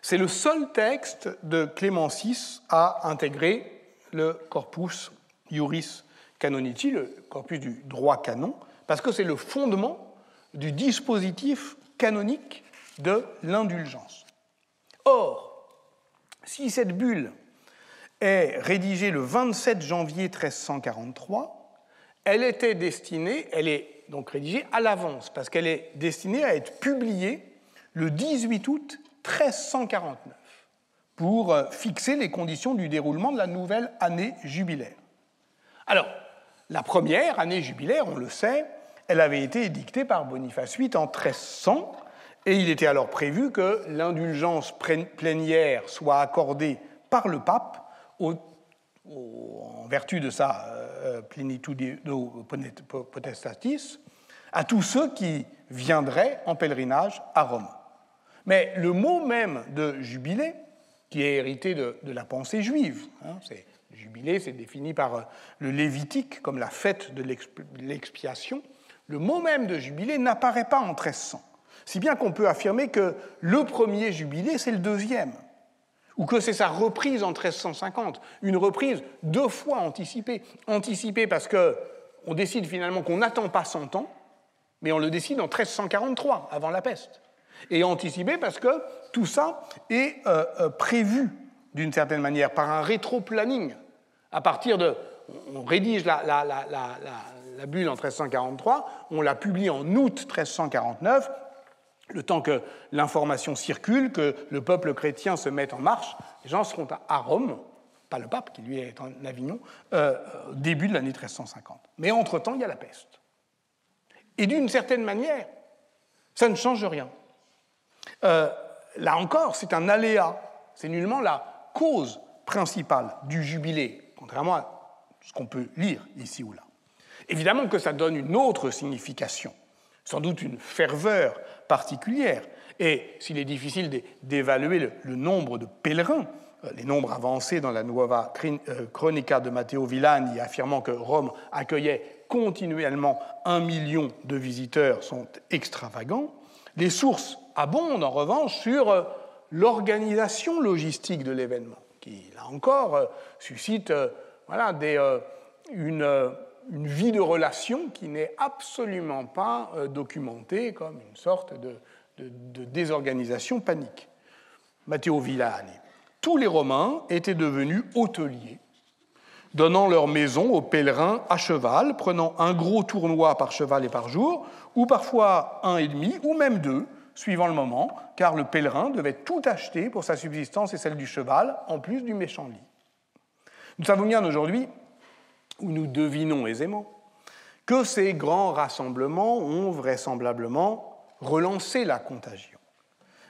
c'est le seul texte de Clément VI à intégrer le corpus iuris canonici, le corpus du droit canon, parce que c'est le fondement du dispositif canonique de l'indulgence. Or, si cette bulle est rédigée le 27 janvier 1343, elle est donc rédigée à l'avance, parce qu'elle est destinée à être publiée le 18 août 1349, pour fixer les conditions du déroulement de la nouvelle année jubilaire. Alors, la première année jubilaire, on le sait, elle avait été édictée par Boniface VIII en 1300, et il était alors prévu que l'indulgence plénière soit accordée par le pape en vertu de sa plenitudo potestatis à tous ceux qui viendraient en pèlerinage à Rome. Mais le mot même de jubilé, qui est hérité de la pensée juive, jubilé, c'est défini par le Lévitique comme la fête de l'expiation, le mot même de jubilé n'apparaît pas en 1300, si bien qu'on peut affirmer que le premier jubilé, c'est le deuxième, ou que c'est sa reprise en 1350, une reprise 2 fois anticipée. Anticipée parce qu'on décide finalement qu'on n'attend pas 100 ans, mais on le décide en 1343, avant la peste. Et anticipée parce que tout ça est prévu d'une certaine manière par un rétro-planning. À partir de... On rédige la bulle en 1343, on la publie en août 1349, le temps que l'information circule, que le peuple chrétien se mette en marche, les gens seront à Rome, pas le pape qui lui est en Avignon, au début de l'année 1350. Mais entre-temps, il y a la peste. Et d'une certaine manière, ça ne change rien. Là encore, c'est un aléa, c'est nullement la cause principale du jubilé, contrairement à ce qu'on peut lire ici ou là. Évidemment que ça donne une autre signification, sans doute une ferveur particulière, et s'il est difficile d'évaluer le nombre de pèlerins, les nombres avancés dans la Nuova Chronica de Matteo Villani affirmant que Rome accueillait continuellement 1 million de visiteurs sont extravagants, les sources abondent en revanche sur l'organisation logistique de l'événement, qui, là encore, suscite une vie de relation qui n'est absolument pas documentée comme une sorte de désorganisation panique. Matteo Villani. tous les Romains étaient devenus hôteliers, donnant leur maison aux pèlerins à cheval, prenant un gros tournoi par cheval et par jour, ou parfois un et demi, ou même deux, suivant le moment, car le pèlerin devait tout acheter pour sa subsistance et celle du cheval, en plus du méchant lit. Nous savons bien aujourd'hui, ou nous devinons aisément, que ces grands rassemblements ont vraisemblablement relancé la contagion.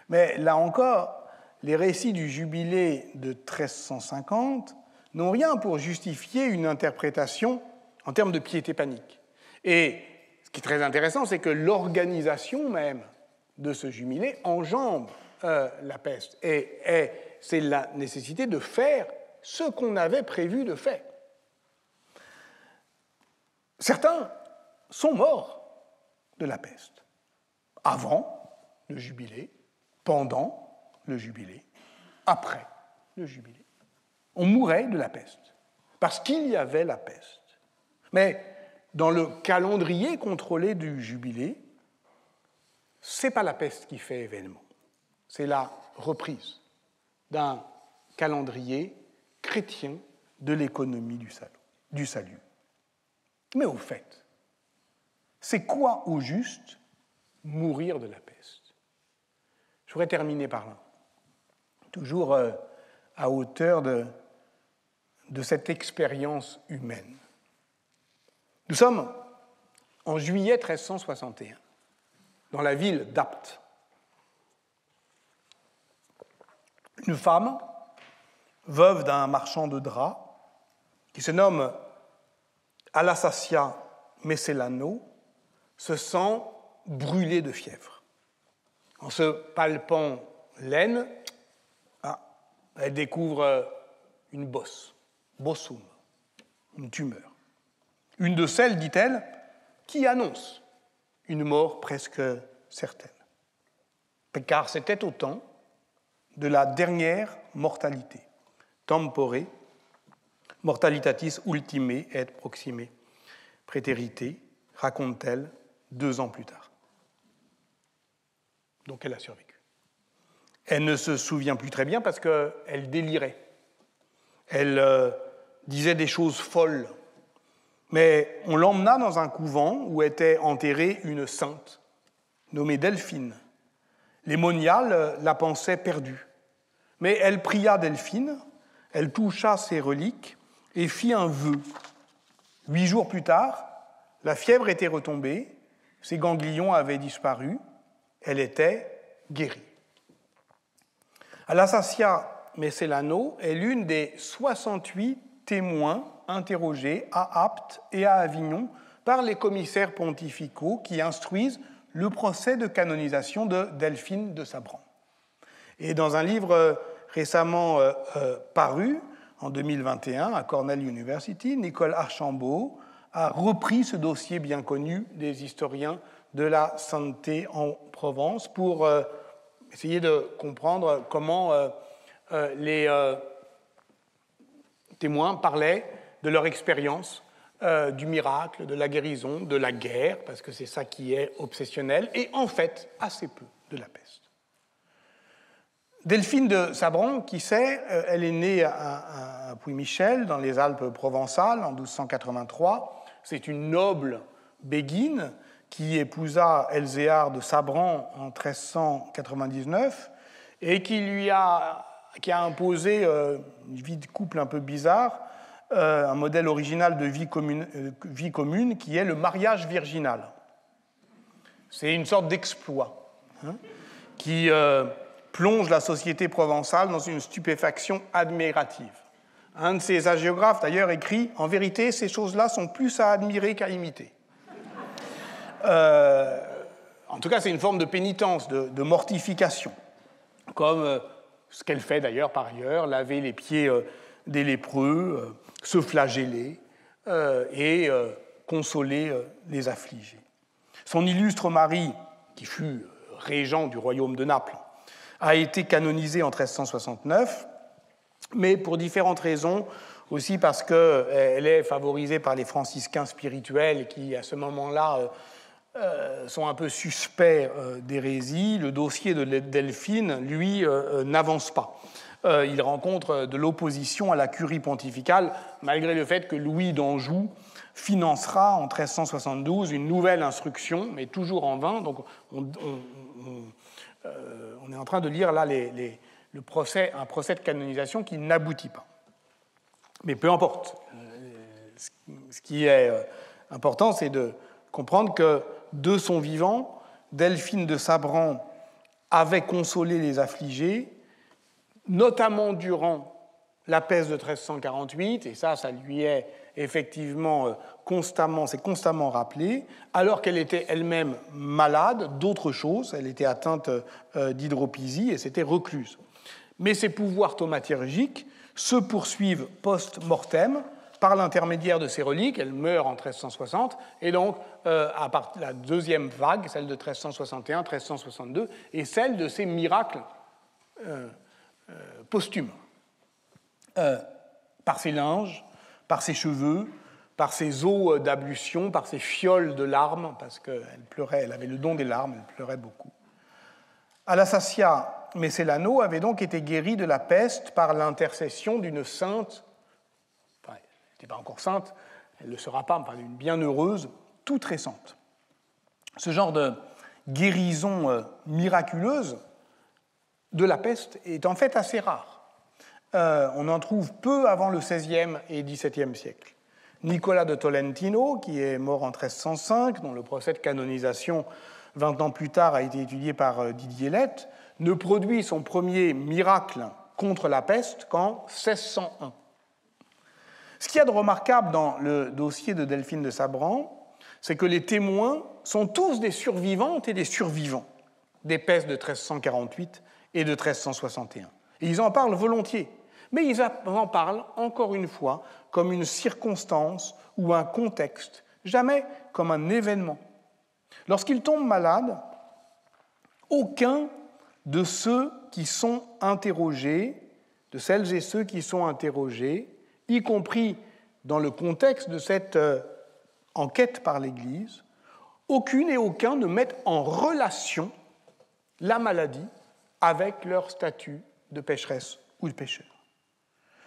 Mais là encore, les récits du jubilé de 1350 n'ont rien pour justifier une interprétation en termes de piété panique. Et ce qui est très intéressant, c'est que l'organisation même de ce jubilé enjambe la peste. Et c'est la nécessité de faire ce qu'on avait prévu de faire. Certains sont morts de la peste, avant le jubilé, pendant le jubilé, après le jubilé. On mourait de la peste, parce qu'il y avait la peste. Mais dans le calendrier contrôlé du jubilé, ce n'est pas la peste qui fait événement, c'est la reprise d'un calendrier chrétien de l'économie du salut. Mais au fait, c'est quoi au juste mourir de la peste? Je voudrais terminer par là, toujours à hauteur de cette expérience humaine. Nous sommes en juillet 1361, dans la ville d'Apt. Une femme, veuve d'un marchand de draps, qui se nomme Alassasia Messelano, se sent brûlée de fièvre. En se palpant l'aine, elle découvre une bosse, bossum, une tumeur. Une de celles, dit-elle, qui annonce une mort presque certaine. Car c'était au temps de la dernière mortalité, tempore mortalitatis ultime et proxime prétérité, raconte-t-elle 2 ans plus tard. Donc elle a survécu. Elle ne se souvient plus très bien parce qu'elle délirait. Elle disait des choses folles. Mais on l'emmena dans un couvent où était enterrée une sainte nommée Delphine. Les moniales la pensaient perdue. Mais elle pria Delphine, elle toucha ses reliques et fit un vœu. 8 jours plus tard, la fièvre était retombée, ses ganglions avaient disparu, elle était guérie. Alassasia Messelano est l'une des 68 témoins interrogés à Apt et à Avignon par les commissaires pontificaux qui instruisent le procès de canonisation de Delphine de Sabran. Et dans un livre récemment paru, en 2021, à Cornell University, Nicole Archambault a repris ce dossier bien connu des historiens de la santé en Provence pour essayer de comprendre comment les témoins parlaient de leur expérience du miracle, de la guérison, de la guerre, parce que c'est ça qui est obsessionnel, et en fait, assez peu de la peste. Delphine de Sabran, qui sait, elle est née à Puy-Michel, dans les Alpes provençales, en 1283. C'est une noble béguine qui épousa Elzéar de Sabran en 1399 et qui a imposé une vie de couple un peu bizarre, un modèle original de vie commune qui est le mariage virginal. C'est une sorte d'exploit qui plonge la société provençale dans une stupéfaction admirative. Un de ses hagiographes, d'ailleurs, écrit « En vérité, ces choses-là sont plus à admirer qu'à imiter ». En tout cas, c'est une forme de pénitence, de mortification, comme ce qu'elle fait d'ailleurs par ailleurs, laver les pieds des lépreux, se flageller et consoler les affligés. Son illustre mari, qui fut régent du royaume de Naples, a été canonisé en 1369, mais pour différentes raisons, aussi parce qu'elle est favorisée par les franciscains spirituels qui, à ce moment-là, sont un peu suspects d'hérésie. Le dossier de Delphine, lui, n'avance pas. il rencontre de l'opposition à la curie pontificale, malgré le fait que Louis d'Anjou financera en 1372 une nouvelle instruction, mais toujours en vain. Donc on est en train de lire là un procès de canonisation qui n'aboutit pas. Mais peu importe. Ce qui est important, c'est de comprendre que de son vivant, Delphine de Sabran avait consolé les affligés, notamment durant la peste de 1348, et ça lui est effectivement constamment rappelé, alors qu'elle était elle-même malade d'autre chose, elle était atteinte d'hydropisie et s'était recluse. Mais ses pouvoirs thaumaturgiques se poursuivent post-mortem par l'intermédiaire de ses reliques. Elle meurt en 1360, et donc à partir de la deuxième vague, celle de 1361-1362, et celle de ses miracles posthumes. Par ses linges, par ses cheveux, par ses eaux d'ablution, par ses fioles de larmes, parce qu'elle pleurait, elle avait le don des larmes, elle pleurait beaucoup. Alassasia Messelano avait donc été guérie de la peste par l'intercession d'une sainte, enfin, elle n'était pas encore sainte, elle ne le sera pas, enfin, d'une bienheureuse, toute récente. Ce genre de guérison miraculeuse de la peste est en fait assez rare. On en trouve peu avant le XVIe et XVIIe siècle. Nicolas de Tolentino, qui est mort en 1305, dont le procès de canonisation 20 ans plus tard a été étudié par Didier Lett, ne produit son premier miracle contre la peste qu'en 1601. Ce qu'il y a de remarquable dans le dossier de Delphine de Sabran, c'est que les témoins sont tous des survivantes et des survivants des pestes de 1348 et de 1361. Et ils en parlent volontiers, mais ils en parlent, encore une fois, comme une circonstance ou un contexte, jamais comme un événement. Lorsqu'ils tombent malades, aucun de ceux qui sont interrogés, de celles et ceux qui sont interrogés, y compris dans le contexte de cette enquête par l'Église, aucune et aucun ne mettent en relation la maladie avec leur statut de pécheresse ou de pécheur.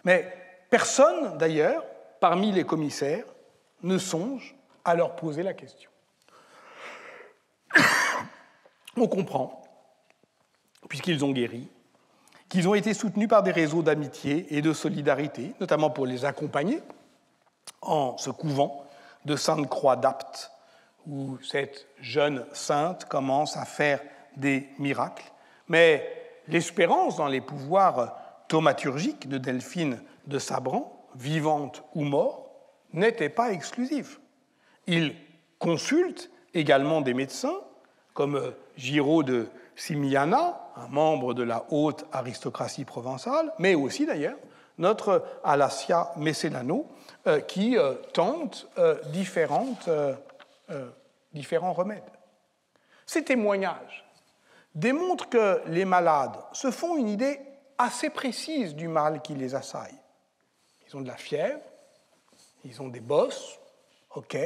Mais personne, d'ailleurs, parmi les commissaires, ne songe à leur poser la question. On comprend, puisqu'ils ont guéri, qu'ils ont été soutenus par des réseaux d'amitié et de solidarité, notamment pour les accompagner en ce couvent de Sainte-Croix d'Apt, où cette jeune sainte commence à faire des miracles. Mais l'espérance dans les pouvoirs thaumaturgiques de Delphine de Sabran, vivante ou morte, n'était pas exclusive. Il consulte également des médecins, comme Giraud de Simiana, un membre de la haute aristocratie provençale, mais aussi d'ailleurs notre Alassia Messelano, qui tente différents remèdes. Ces témoignages démontrent que les malades se font une idée assez précise du mal qui les assaille. Ils ont de la fièvre, ils ont des bosses, ok,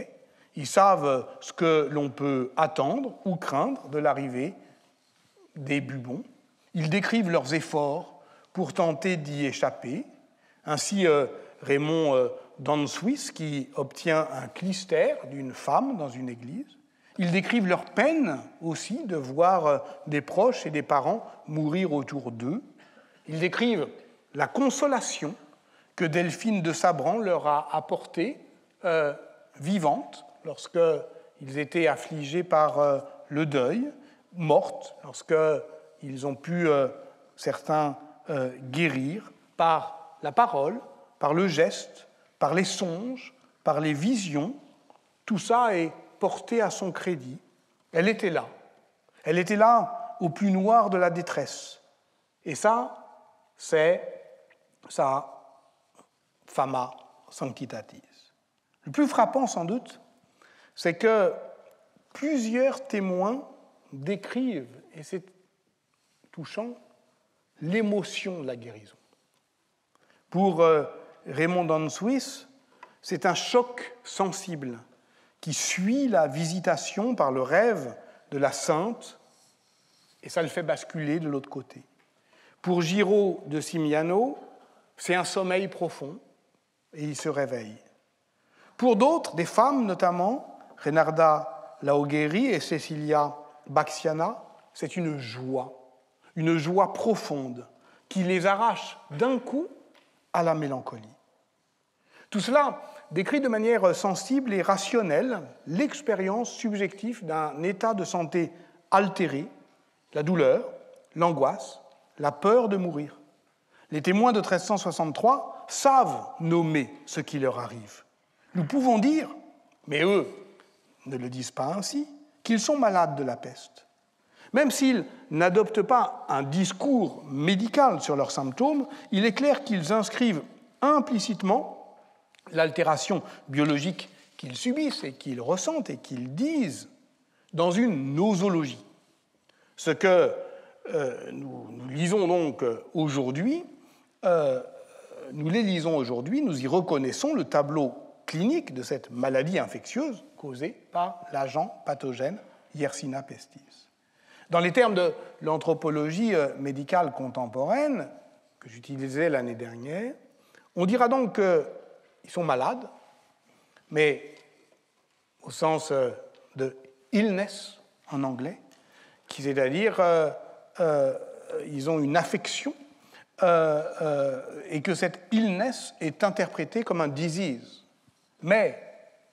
ils savent ce que l'on peut attendre ou craindre de l'arrivée des bubons. Ils décrivent leurs efforts pour tenter d'y échapper. Ainsi, Raymond d'Ansuis, qui obtient un clistère d'une femme dans une église. Ils décrivent leur peine aussi de voir des proches et des parents mourir autour d'eux. Ils décrivent la consolation que Delphine de Sabran leur a apportée, vivante, lorsqu'ils étaient affligés par le deuil, morte, lorsqu'ils ont pu, certains, guérir par la parole, par le geste, par les songes, par les visions. Tout ça est porté à son crédit. Elle était là. Elle était là au plus noir de la détresse. Et ça, c'est sa fama sanctitatis. Le plus frappant, sans doute, c'est que plusieurs témoins décrivent, et c'est touchant, l'émotion de la guérison. Pour Raymond d'Ansuis, c'est un choc sensible qui suit la visitation par le rêve de la sainte, et ça le fait basculer de l'autre côté. Pour Giraud de Simiano, c'est un sommeil profond et il se réveille. Pour d'autres, des femmes notamment, Renarda Laogheri et Cecilia Baxiana, c'est une joie profonde qui les arrache d'un coup à la mélancolie. Tout cela décrit de manière sensible et rationnelle l'expérience subjective d'un état de santé altéré, la douleur, l'angoisse, la peur de mourir. Les témoins de 1363 savent nommer ce qui leur arrive. Nous pouvons dire, mais eux ne le disent pas ainsi, qu'ils sont malades de la peste. Même s'ils n'adoptent pas un discours médical sur leurs symptômes, il est clair qu'ils inscrivent implicitement l'altération biologique qu'ils subissent et qu'ils ressentent et qu'ils disent dans une nosologie. Ce que nous lisons donc aujourd'hui, nous y reconnaissons le tableau clinique de cette maladie infectieuse causée par l'agent pathogène Yersinia pestis. Dans les termes de l'anthropologie médicale contemporaine, que j'utilisais l'année dernière, on dira donc qu'ils sont malades, mais au sens de illness en anglais, c'est-à-dire ils ont une affection et que cette illness est interprétée comme un disease. Mais,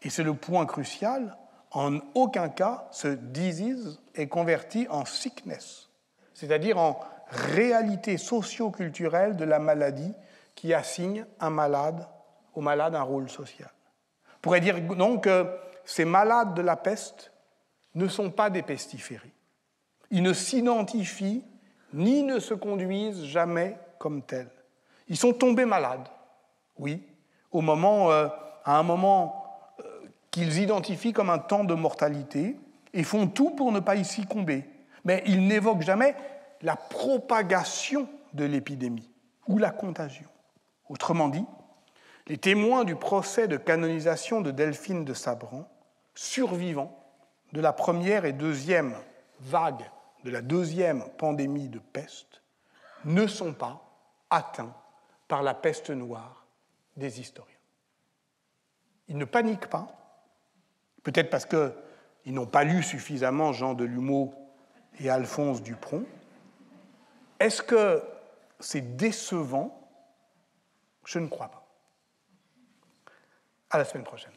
et c'est le point crucial, en aucun cas ce disease est converti en sickness, c'est-à-dire en réalité socio-culturelle de la maladie qui assigne au malade un rôle social. On pourrait dire donc que ces malades de la peste ne sont pas des pestiférés. Ils ne s'identifient ni ne se conduisent jamais comme tels. Ils sont tombés malades, oui, à un moment qu'ils identifient comme un temps de mortalité et font tout pour ne pas y succomber. Mais ils n'évoquent jamais la propagation de l'épidémie ou la contagion. Autrement dit, les témoins du procès de canonisation de Delphine de Sabran, survivants de la première et deuxième vague de la deuxième pandémie de peste, ne sont pas atteints par la peste noire des historiens. Ils ne paniquent pas, peut-être parce qu'ils n'ont pas lu suffisamment Jean Delumeau et Alphonse Dupron. Est-ce que c'est décevant ? Je ne crois pas. À la semaine prochaine.